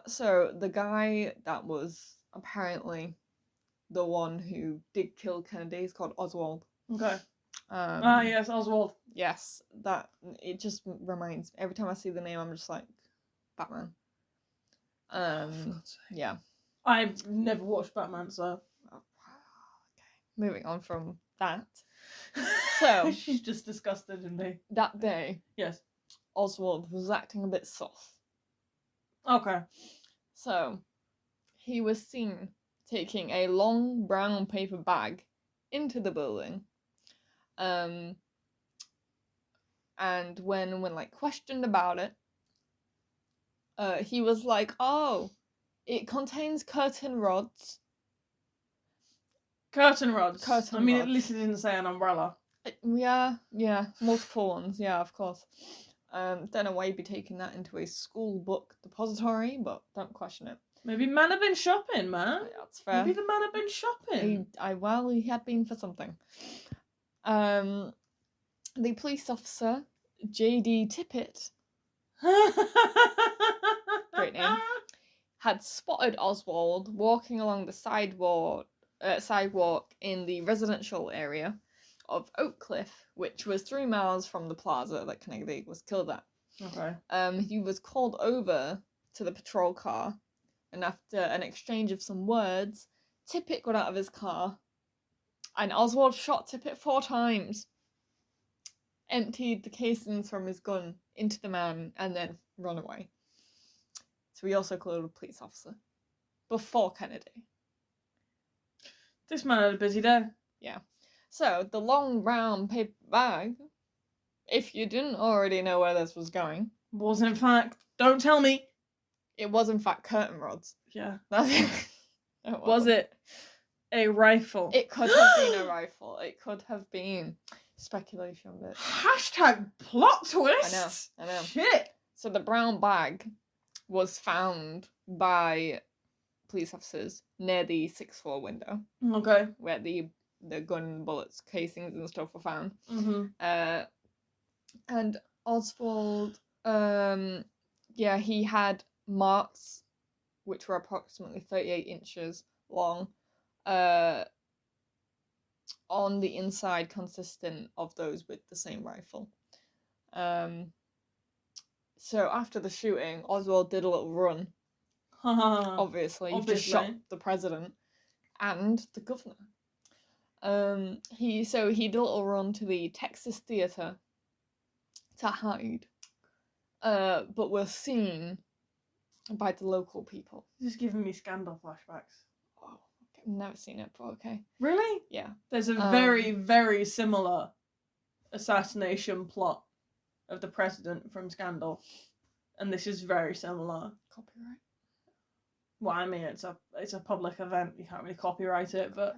So the guy that was apparently the one who did kill Kennedy is called Oswald. Okay. Yes, Oswald. Yes, it just reminds me. Every time I see the name, I'm just like, Batman. Yeah. I've never watched Batman, so. Okay. Moving on from that. So she's just disgusted in me. That day, yes, Oswald was acting a bit sus. Okay. So he was seen taking a long brown paper bag into the building. And when like questioned about it, he was like, "Oh, it contains curtain rods." Curtain rods. Curtain I mean, rods. at least it didn't say an umbrella. Yeah, multiple ones. Yeah, of course. Don't know why you'd be taking that into a school book depository, but don't question it. Maybe man had been shopping, man. Yeah, that's fair. Maybe the man had been shopping. He had been for something. The police officer, J.D. Tippett, great name, had spotted Oswald walking along the sidewalk in the residential area of Oak Cliff, which was 3 miles from the plaza that Kennedy was killed at. Okay. He was called over to the patrol car, and after an exchange of some words, Tippett got out of his car, and Oswald shot Tippett 4 times, emptied the casings from his gun into the man, and then run away. So he also killed a police officer before Kennedy. This man had a busy day. Yeah. So the long brown paper bag, if you didn't already know where this was going, was in fact, don't tell me. It was in fact curtain rods. Yeah. That's it. Was it a rifle? It could have been a rifle. It could have been speculation, but hashtag plot twist. I know. Shit. So the brown bag was found by police officers near the 6th floor window. Okay. Where the gun bullets, casings and stuff were found. Mm-hmm. And Oswald, he had marks which were approximately 38 inches long on the inside, consistent of those with the same rifle. So after the shooting, Oswald did a little run. Obviously, he just shot the president and the governor. He did a little run to the Texas Theater to hide, but was seen by the local people. This is giving me Scandal flashbacks. Oh, I've never seen it, but okay. Really? Yeah. There's a very, very similar assassination plot of the president from Scandal, and this is very similar. Copyright. Well, I mean, it's a public event. You can't really copyright it, but.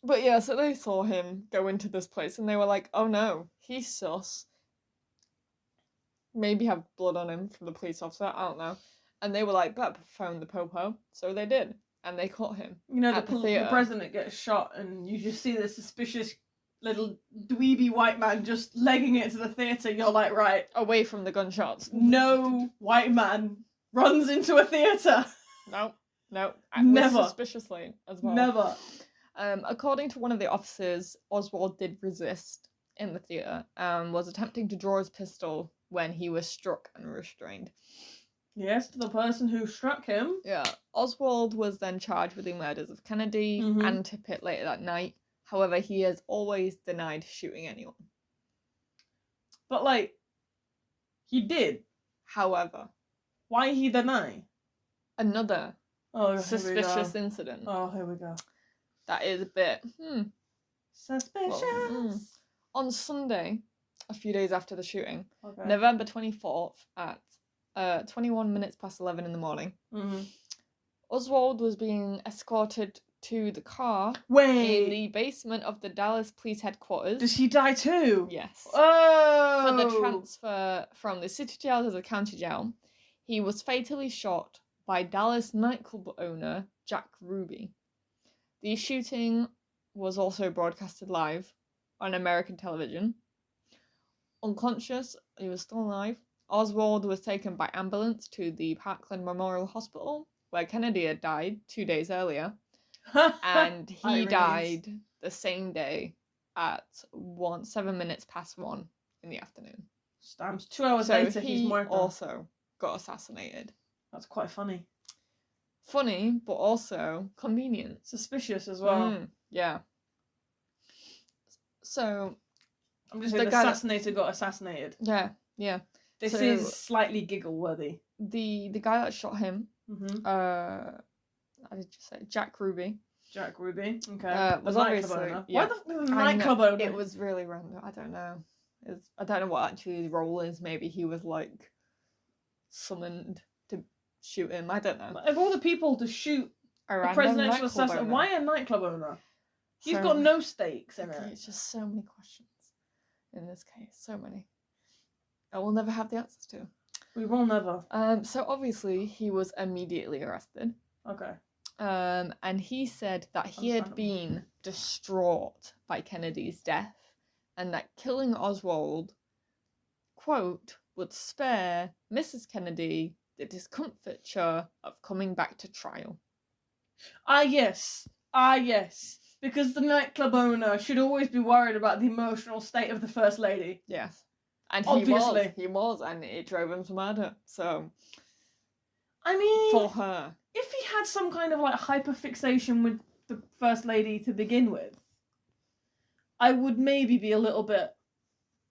But yeah, so they saw him go into this place, and they were like, "Oh no, he's sus. Maybe have blood on him from the police officer. I don't know." And they were like, "Better phone the popo." So they did, and they caught him. You know, the president gets shot, and you just see this suspicious little dweeby white man just legging it to the theatre. You're like, right, away from the gunshots. No white man runs into a theatre. No. Never. Suspiciously as well. Never. According to one of the officers, Oswald did resist in the theatre and was attempting to draw his pistol when he was struck and restrained. Yes, to the person who struck him. Yeah. Oswald was then charged with the murders of Kennedy and Tippett later that night. However, he has always denied shooting anyone. But, like, he did. However. Why he deny? Another suspicious incident. Oh, here we go. That is a bit, Suspicious. Well, on Sunday, a few days after the shooting, November 24th at 21 minutes past 11 in the morning, Oswald was being escorted to the car Wait. in the basement of the Dallas police headquarters. Does he die too? Yes. Oh! For the transfer from the city jail to the county jail, he was fatally shot by Dallas nightclub owner Jack Ruby. The shooting was also broadcasted live on American television. Unconscious, he was still alive. Oswald was taken by ambulance to the Parkland Memorial Hospital, where Kennedy had died 2 days earlier. And he died the same day at 7 minutes past 1 in the afternoon. Stamps. 2 hours later, he's he more also got assassinated. That's quite funny. Funny, but also convenient. Suspicious as well. Yeah. So... I'm just saying the assassinator got assassinated. Yeah, yeah. This is slightly giggle-worthy. The guy that shot him, how did you say? Jack Ruby. Jack Ruby, okay. Was obviously... Yeah. Why the nightclub owner? It was really random. I don't know. I don't know what actually his role is. Maybe he was, like, summoned to shoot him. I don't know. Of all the people to shoot a presidential assassin, why a nightclub owner? He's got no stakes in it. It's just so many questions in this case. So many. I will never have the answers to. We will never. So obviously he was immediately arrested. Okay. And he said that he had been distraught by Kennedy's death and that killing Oswald, quote, would spare Mrs. Kennedy the discomfiture of coming back to trial. Ah, yes. Because the nightclub owner should always be worried about the emotional state of the First Lady. Yes. And obviously. He was, and it drove him to murder, so... I mean... For her. If he had some kind of, like, hyperfixation with the First Lady to begin with, I would maybe be a little bit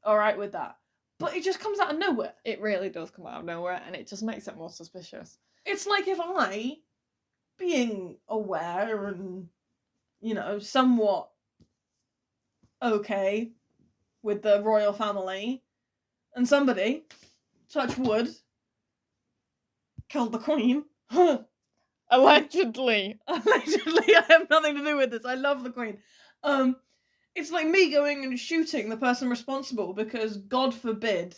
alright with that. But it just comes out of nowhere. It really does come out of nowhere, and it just makes it more suspicious. It's like if I, being aware and, you know, somewhat okay with the royal family, and somebody, touch wood, killed the Queen. Allegedly. Allegedly, I have nothing to do with this. I love the Queen. It's like me going and shooting the person responsible because, God forbid,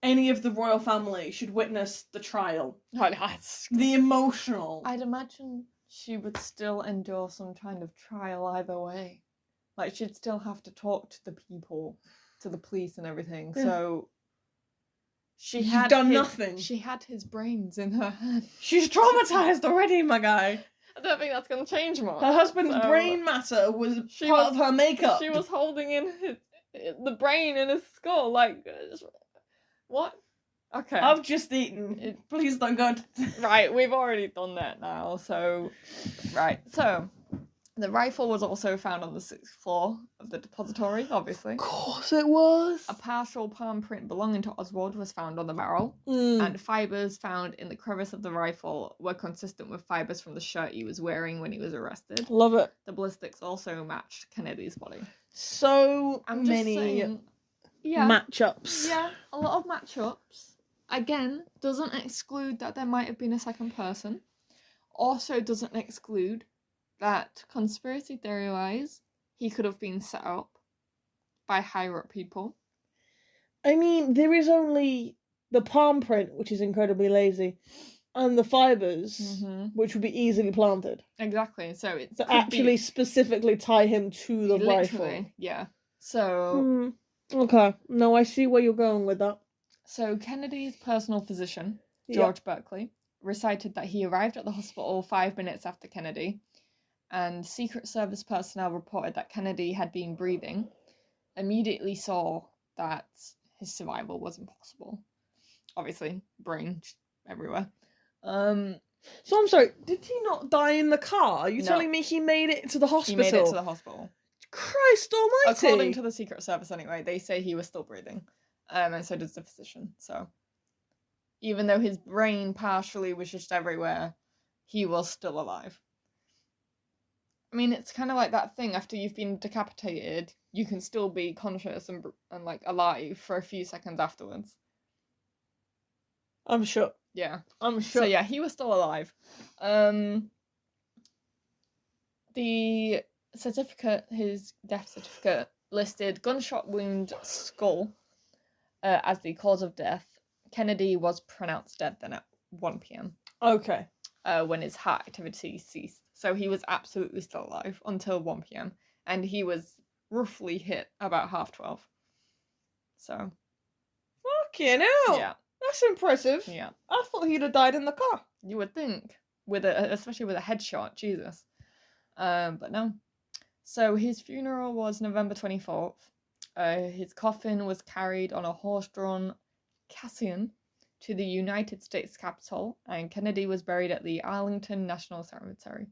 any of the royal family should witness the trial. Oh, that's... The emotional. I'd imagine she would still endure some kind of trial either way. Like, she'd still have to talk to the people, to the police and everything, so... She's done nothing. She had his brains in her hand. She's traumatised already, my guy. I don't think that's going to change much. Her husband's brain matter was part of her makeup. She was holding in the brain in his skull, like... What? Okay. I've just eaten. Please don't go... Right, we've already done that now, so... Right, so... The rifle was also found on the 6th floor of the depository, obviously. Of course it was. A partial palm print belonging to Oswald was found on the barrel, and fibres found in the crevice of the rifle were consistent with fibres from the shirt he was wearing when he was arrested. Love it. The ballistics also matched Kennedy's body. So many matchups. Yeah, a lot of matchups. Again, doesn't exclude that there might have been a second person. Also doesn't exclude that, conspiracy theory-wise, he could have been set up by higher-up people. I mean, there is only the palm print, which is incredibly lazy, and the fibres, which would be easily planted. Exactly, so it to actually specifically tie him to the rifle. Yeah, so... Okay, no, I see where you're going with that. So, Kennedy's personal physician, George Berkeley, recited that he arrived at the hospital 5 minutes after Kennedy, and Secret Service personnel reported that Kennedy had been breathing, immediately saw that his survival was impossible. Obviously, brain everywhere. So I'm sorry, did he not die in the car? Are you telling me he made it to the hospital? He made it to the hospital. Christ almighty! According to the Secret Service anyway, they say he was still breathing. And so does the physician, so... Even though his brain partially was just everywhere, he was still alive. I mean, it's kind of like that thing, after you've been decapitated, you can still be conscious and like, alive for a few seconds afterwards. I'm sure. Yeah. I'm sure. So yeah, he was still alive. The certificate, his death certificate, listed gunshot wound skull as the cause of death. Kennedy was pronounced dead then at 1 p.m. Okay. When his heart activity ceased. So he was absolutely still alive until 1 p.m. And he was roughly hit about 12:30. So. Fucking hell. Yeah. That's impressive. Yeah. I thought he'd have died in the car. You would think. Especially with a headshot. Jesus. But no. So his funeral was November 24th. His coffin was carried on a horse-drawn caisson to the United States Capitol, and Kennedy was buried at the Arlington National Cemetery.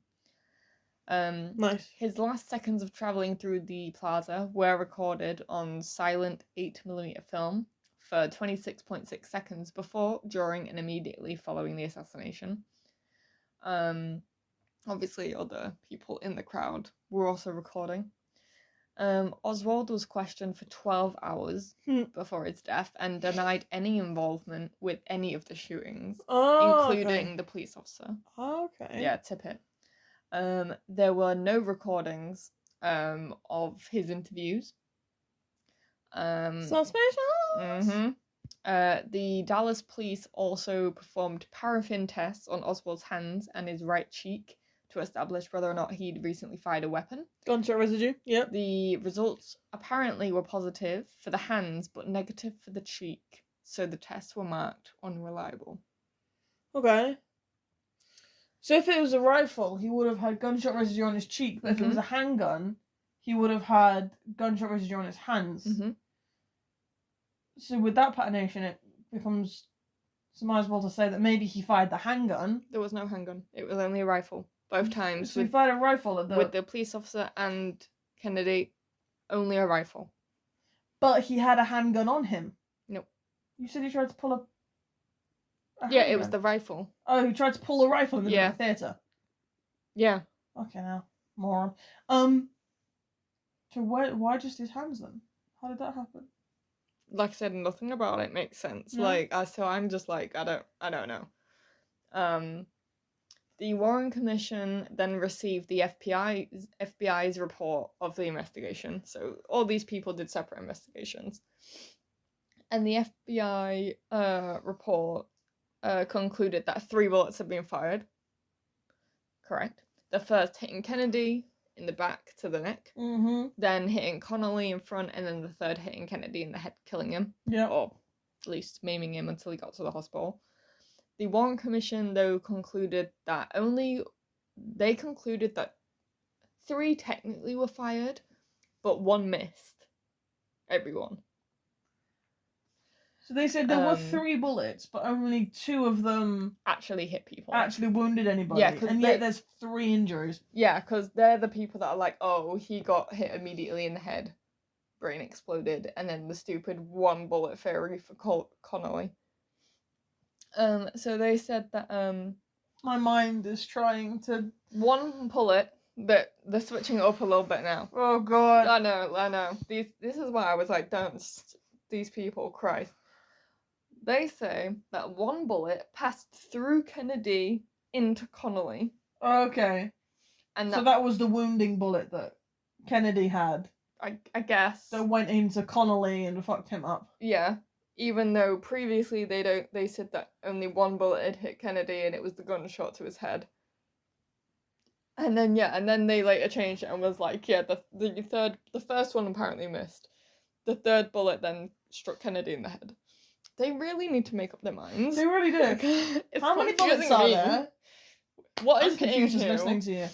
Nice. His last seconds of traveling through the plaza were recorded on silent 8mm film for 26.6 seconds before, during, and immediately following the assassination. Obviously, other people in the crowd were also recording. Oswald was questioned for 12 hours before his death and denied any involvement with any of the shootings, including the police officer. Okay. Yeah, Tippit. There were no recordings of his interviews. Suspicious. Mm-hmm. The Dallas police also performed paraffin tests on Oswald's hands and his right cheek to establish whether or not he'd recently fired a weapon. Gunshot residue, yep. The results apparently were positive for the hands, but negative for the cheek, so the tests were marked unreliable. Okay. So if it was a rifle, he would have had gunshot residue on his cheek, but if it was a handgun, he would have had gunshot residue on his hands. Mm-hmm. So with that patternation, it becomes surmisable to say that maybe he fired the handgun. There was no handgun. It was only a rifle. Both times. So he fired a rifle at with the police officer and Kennedy, only a rifle. But he had a handgun on him. Nope. You said he tried to pull a yeah, handgun. it was the rifle. Oh, he tried to pull a rifle in the middle of the theatre. Yeah. Okay, now moron. So why just his hands then? How did that happen? Like I said, nothing about it makes sense. Yeah. So I'm just like, I don't know. The Warren Commission then received the FBI's report of the investigation. So all these people did separate investigations. And the FBI report concluded that 3 bullets had been fired. Correct. The first hitting Kennedy in the back to the neck. Mm-hmm. Then hitting Connolly in front, and then the third hitting Kennedy in the head, killing him. Yeah. Or at least maiming him until he got to the hospital. The Warren Commission, though, concluded that 3 technically were fired, but 1 missed. Everyone. So they said there were 3 bullets, but only 2 of them actually hit people. Actually wounded anybody. Yeah, and yet there's 3 injuries. Yeah, because they're the people that are like, oh, he got hit immediately in the head. Brain exploded. And then the stupid 1 bullet theory for Connolly. So they said that my mind is trying to 1 bullet, but they're switching it up a little bit now. Oh god. I know. This is why I was like, these people, Christ. They say that 1 bullet passed through Kennedy into Connolly. Okay. And so that was the wounding bullet that Kennedy had. I guess. That went into Connolly and fucked him up. Yeah. Even though previously they said that only 1 bullet had hit Kennedy and it was the gunshot to his head. And then they later changed it and was like, yeah, the first one apparently missed. The 3rd bullet then struck Kennedy in the head. They really need to make up their minds. They really do. How many bullets are there? What is I'm confused just listening to you.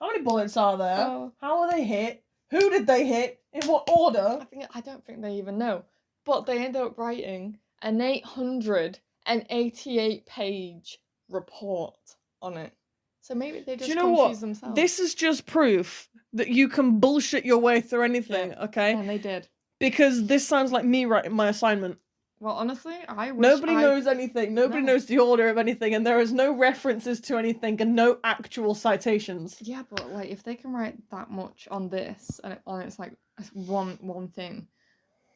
How many bullets are there? Oh. How were they hit? Who did they hit? In what order? I don't think they even know. But they ended up writing an 888-page report on it. So maybe they just confused themselves. This is just proof that you can bullshit your way through anything, okay? And they did. Because this sounds like me writing my assignment. Well, honestly, I wish Nobody knows anything. Nobody knows the order of anything, and there is no references to anything and no actual citations. Yeah, but like if they can write that much on this and it's like one thing,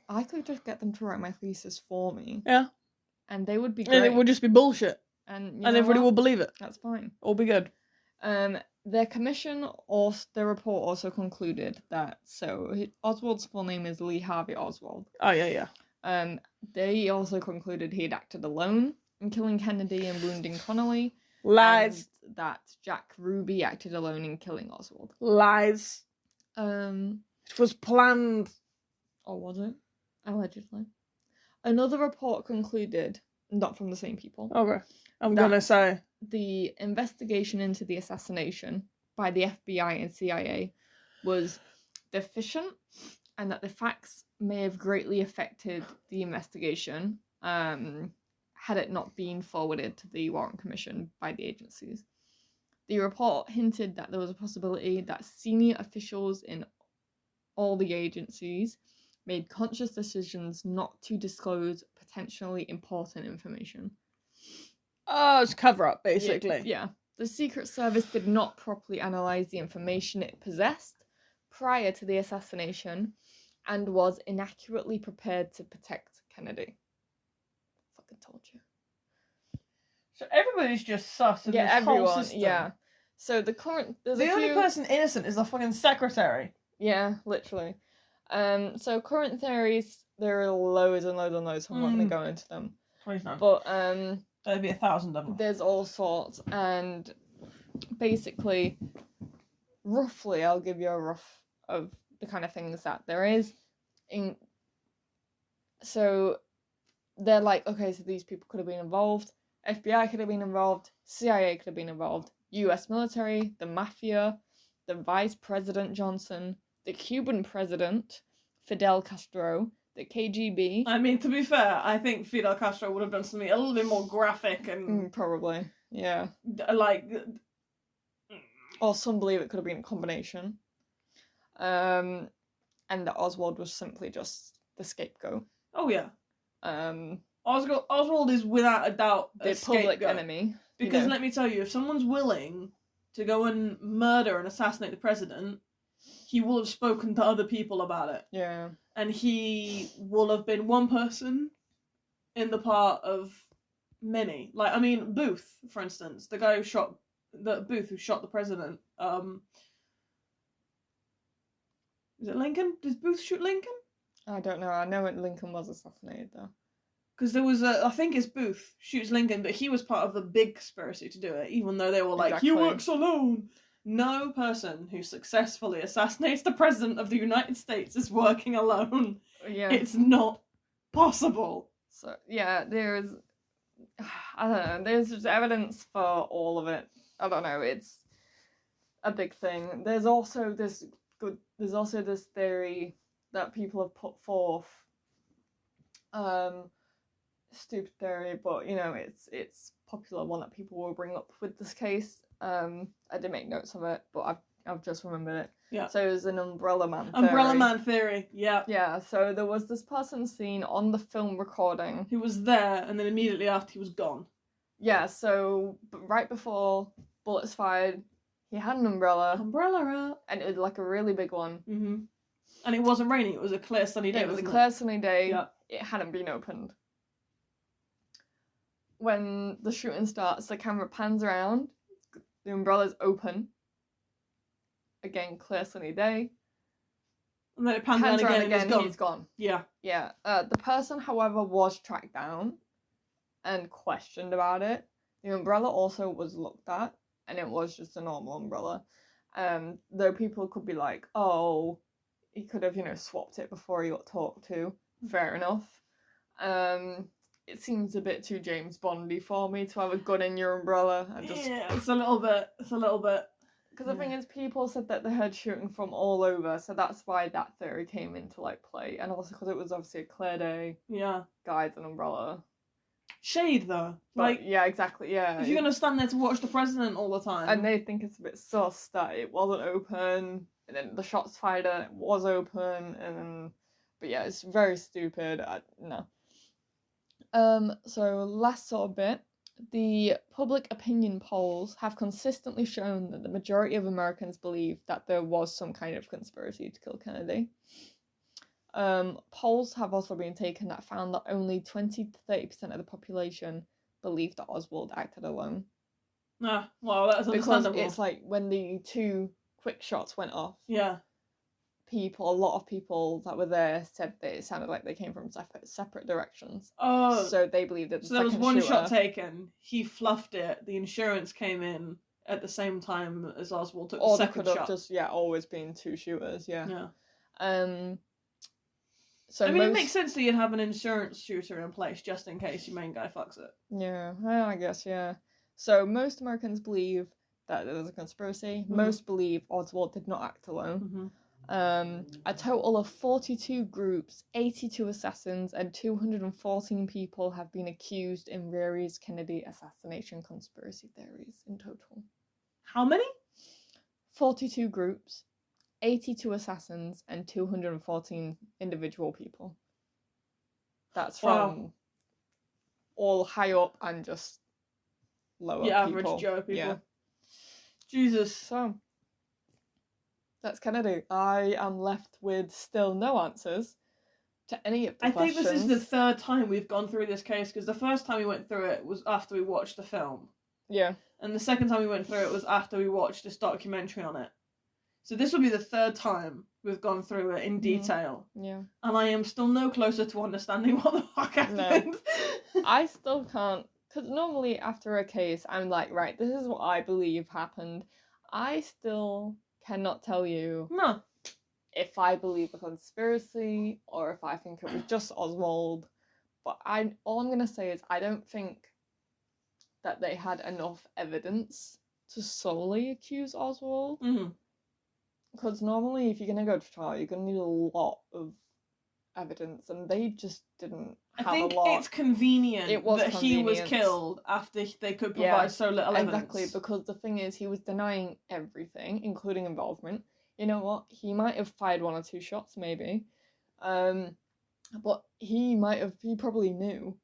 I could just get them to write my thesis for me. Yeah. And they would be great. And it would just be bullshit. And everybody will believe it. That's fine. All be good. Their commission, or their report, also concluded that Oswald's full name is Lee Harvey Oswald. Oh yeah. They also concluded he had acted alone in killing Kennedy and wounding Connolly. Lies. And that Jack Ruby acted alone in killing Oswald. Lies. It was planned. Or was it? Allegedly. Another report concluded, not from the same people. Okay. I'm gonna say the investigation into the assassination by the FBI and CIA was deficient, and that the facts may have greatly affected the investigation had it not been forwarded to the Warren Commission by the agencies. The report hinted that there was a possibility that senior officials in all the agencies made conscious decisions not to disclose potentially important information. Oh, it's cover-up, basically. Yeah. The Secret Service did not properly analyse the information it possessed prior to the assassination and was inaccurately prepared to protect Kennedy. Fucking told you. So everybody's just sus in this whole system. Yeah. So the only person innocent is the fucking secretary. Yeah, literally. So current theories, there are loads and loads and loads. I'm not going to go into them. Please no. But there'd be 1,000 of them. There's all sorts, and basically, roughly, I'll give you a rough of the kind of things that there is. So they're like, okay, so these people could have been involved. FBI could have been involved. CIA could have been involved. U.S. military, the mafia, the Vice President Johnson, the Cuban president, Fidel Castro, the KGB. I mean, to be fair, I think Fidel Castro would have done something a little bit more graphic and... probably, yeah. Like... Or some believe it could have been a combination. And that Oswald was simply just the scapegoat. Oh, yeah. Oswald is without a doubt the public enemy. Because let me tell you, if someone's willing to go and murder and assassinate the president, he will have spoken to other people about it. Yeah. And he will have been one person in the part of many. Like, I mean, Booth, for instance, the guy who shot the president. Is it Lincoln? Did Booth shoot Lincoln? I don't know. I know Lincoln was assassinated, though. Because there was I think it's Booth shoots Lincoln, but he was part of the big conspiracy to do it, even though they were like, he works alone. No person who successfully assassinates the president of the United States is working alone. Yeah. It's not possible. So, yeah, I don't know, there's just evidence for all of it. I don't know, it's a big thing. There's also this theory that people have put forth. Stupid theory, but it's popular one that people will bring up with this case. I did make notes of it, but I've just remembered it. Yeah. So it was an Umbrella Man theory. Umbrella Man theory, yeah. Yeah, so there was this person seen on the film recording. He was there, and then immediately after he was gone. Yeah, so right before bullets fired, he had an umbrella. Umbrella out. And it was like a really big one. Mm-hmm. And it wasn't raining, it was a clear sunny day. It was a clear sunny day. Yeah. It hadn't been opened. When the shooting starts, the camera pans around. The umbrella's open. Again, clear sunny day. And then it pans around again and he's gone. Yeah. Yeah. The person, however, was tracked down and questioned about it. The umbrella also was looked at, and it was just a normal umbrella. Though people could be like, oh, he could have, swapped it before he got talked to. Fair enough. It seems a bit too James Bondy for me to have a gun in your umbrella. Yeah, it's a little bit. Because the thing is, people said that they heard shooting from all over, so that's why that theory came into play. And also because it was obviously a clear day. Yeah. Guys, an umbrella. Shade though. Yeah, exactly, yeah. If you're gonna stand there to watch the president all the time. And they think it's a bit sus that it wasn't open, and then the shots fired and it was open, and then... But yeah, it's very stupid. No. So last sort of bit, the public opinion polls have consistently shown that the majority of Americans believe that there was some kind of conspiracy to kill Kennedy. Polls have also been taken that found that only 20 to 30% of the population believed that Oswald acted alone. Ah, well, that's because understandable. it's like when the 2 quick shots went off. Yeah. A lot of people that were there said that it sounded like they came from separate directions. Oh. So they believed that So there was one shot taken. He fluffed it. The insurance came in at the same time as Oswald took the second shot. Or could have just always been 2 shooters. Yeah. So it makes sense that you'd have an insurance shooter in place just in case your main guy fucks it. Yeah, well, I guess, yeah. So most Americans believe that there was a conspiracy. Mm-hmm. Most believe Oswald did not act alone. Mm-hmm. A total of 42 groups, 82 assassins, and 214 people have been accused in various Kennedy assassination conspiracy theories in total. How many? 42 groups, 82 assassins, and 214 individual people. That's from all high up and just lower people. Average Joe people. Yeah. Jesus. So, that's Kennedy. I am left with still no answers to any of the questions. I think this is the third time we've gone through this case, because the first time we went through it was after we watched the film. Yeah. And the second time we went through it was after we watched this documentary on it. So this will be the third time we've gone through it in detail. Yeah. And I am still no closer to understanding what the fuck happened. No. I still can't, because normally after a case, I'm like, right, this is what I believe happened. I still cannot tell you if I believe a conspiracy or if I think it was just Oswald. But all I'm going to say is I don't think that they had enough evidence to solely accuse Oswald. Mm-hmm. Because normally if you're going to go to trial, you're going to need a lot of evidence, and they just didn't have a lot. I think it's convenient he was killed after they could provide so little evidence. Exactly, because the thing is, he was denying everything, including involvement. You know what? He might have fired 1 or 2 shots, maybe. But he probably knew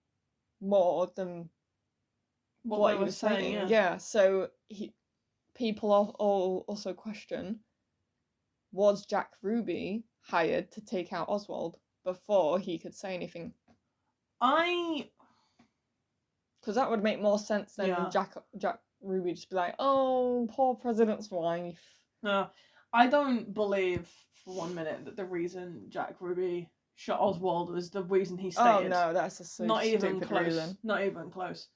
more than what he was saying. Yeah, so people also question, was Jack Ruby hired to take out Oswald before he could say anything? Because that would make more sense than Jack Ruby just be like, oh, poor president's wife. No, I don't believe for 1 minute that the reason Jack Ruby shot Oswald was the reason he stated. Oh no, that's a not even close. Reason. Not even close.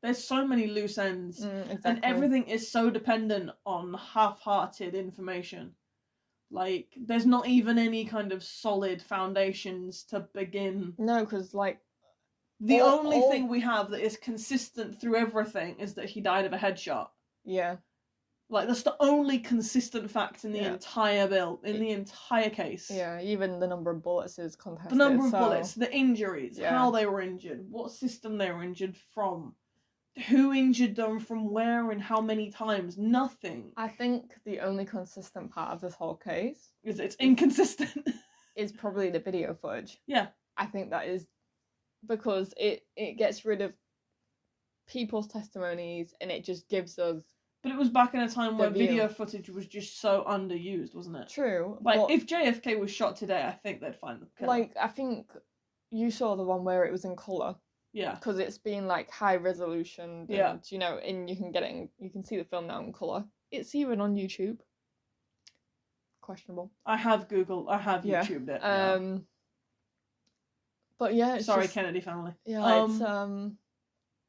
There's so many loose ends, exactly. And everything is so dependent on half-hearted information. Like, there's not even any kind of solid foundations to begin. No, because, like... The only thing we have that is consistent through everything is that he died of a headshot. Yeah. Like, that's the only consistent fact in the entire the entire case. Yeah, even the number of bullets is contested. The number of bullets, the injuries, how they were injured, what system they were injured from. Who injured them from where and how many times? Nothing. I think the only consistent part of this whole case is it's inconsistent. Is probably the video footage. Yeah. I think that is because it gets rid of people's testimonies and it just gives us. But it was back in a time where video footage was just so underused, wasn't it? True. Like, if JFK was shot today, I think they'd find the killer. Like, I think you saw the one where it was in colour. Yeah. Because it's been like high resolution. And, you know, and you can get it you can see the film now in colour. It's even on YouTube. Questionable. I have YouTubed it. Yeah. But yeah, it's sorry, Kennedy family. Yeah, it's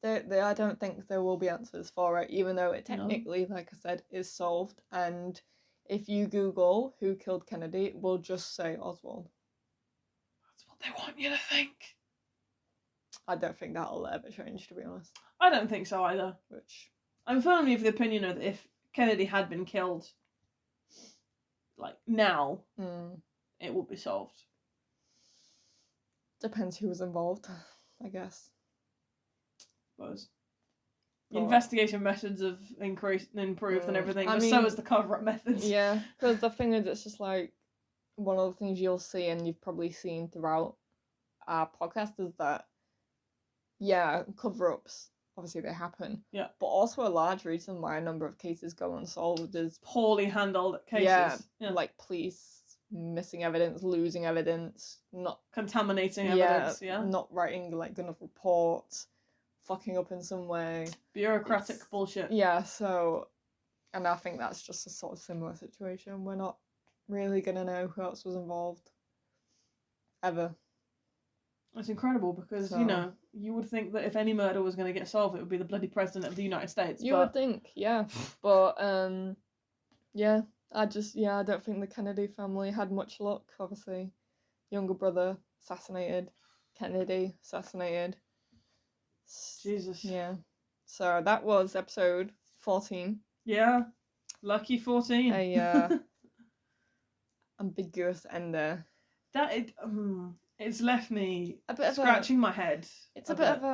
I don't think there will be answers for it, even though it technically, like I said, is solved. And if you Google who killed Kennedy, it will just say Oswald. That's what they want you to think. I don't think that'll ever change, to be honest. I don't think so either. I'm firmly of the opinion that if Kennedy had been killed, like, now, it would be solved. Depends who was involved, I guess. Suppose. Investigation methods have increased and improved and everything, but so has the cover-up methods. Yeah, because the thing is, it's just like, one of the things you'll see, and you've probably seen throughout our podcast, is that cover-ups, obviously they happen. Yeah. But also a large reason why a number of cases go unsolved is poorly handled cases. Yeah. Like police missing evidence, losing evidence, not contaminating evidence, not writing like enough reports, fucking up in some way. Bureaucratic bullshit. Yeah, so, and I think that's just a sort of similar situation. We're not really gonna know who else was involved. Ever. It's incredible because, you know, you would think that if any murder was going to get solved, it would be the bloody President of the United States. You would think, yeah. But, yeah, I don't think the Kennedy family had much luck, obviously. Younger brother assassinated. Kennedy assassinated. Jesus. Yeah. So that was episode 14. Yeah. Lucky 14. A ambiguous ender. It's left me a bit scratching my head. It's a bit of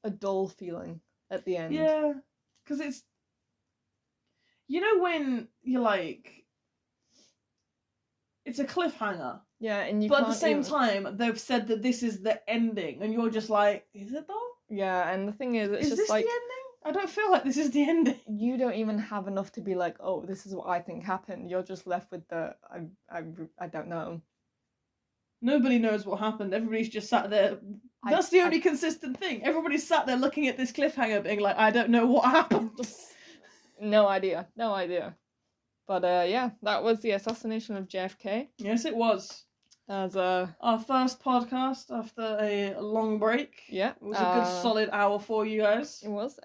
a dull feeling at the end. Yeah, because it's, you know, when you're like, it's a cliffhanger. Yeah, and but at the same time, they've said that this is the ending, and you're just like, is it though? Yeah, and the thing is, it's just this like, the ending? I don't feel like this is the ending. You don't even have enough to be like, oh, this is what I think happened. You're just left with the I don't know. Nobody knows what happened. Everybody's just sat there. That's the only consistent thing. Everybody's sat there looking at this cliffhanger being like, I don't know what happened. No idea. But yeah, that was the assassination of JFK. Yes, it was. As our first podcast after a long break. Yeah. It was a good solid hour for you guys. It was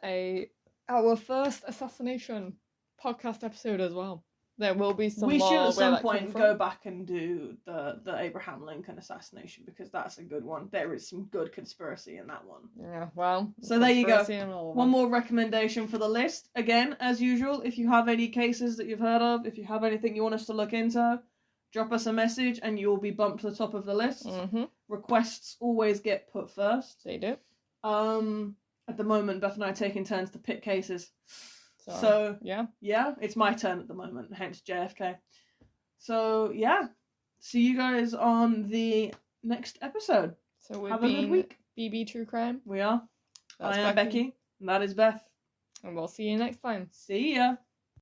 our first assassination podcast episode as well. There will be some We more should at some point go back and do the Abraham Lincoln assassination because that's a good one. There is some good conspiracy in that one. Yeah, well. So there you go. One more recommendation for the list. Again, as usual, if you have any cases that you've heard of, if you have anything you want us to look into, drop us a message and you will be bumped to the top of the list. Mm-hmm. Requests always get put first. They do. At the moment, Beth and I are taking turns to pick cases. So yeah, it's my turn at the moment, hence JFK. So yeah, see you guys on the next episode. So we've have a good week. BB True Crime. We are. That's I am Becky, and that is Beth. And we'll see you next time. See ya.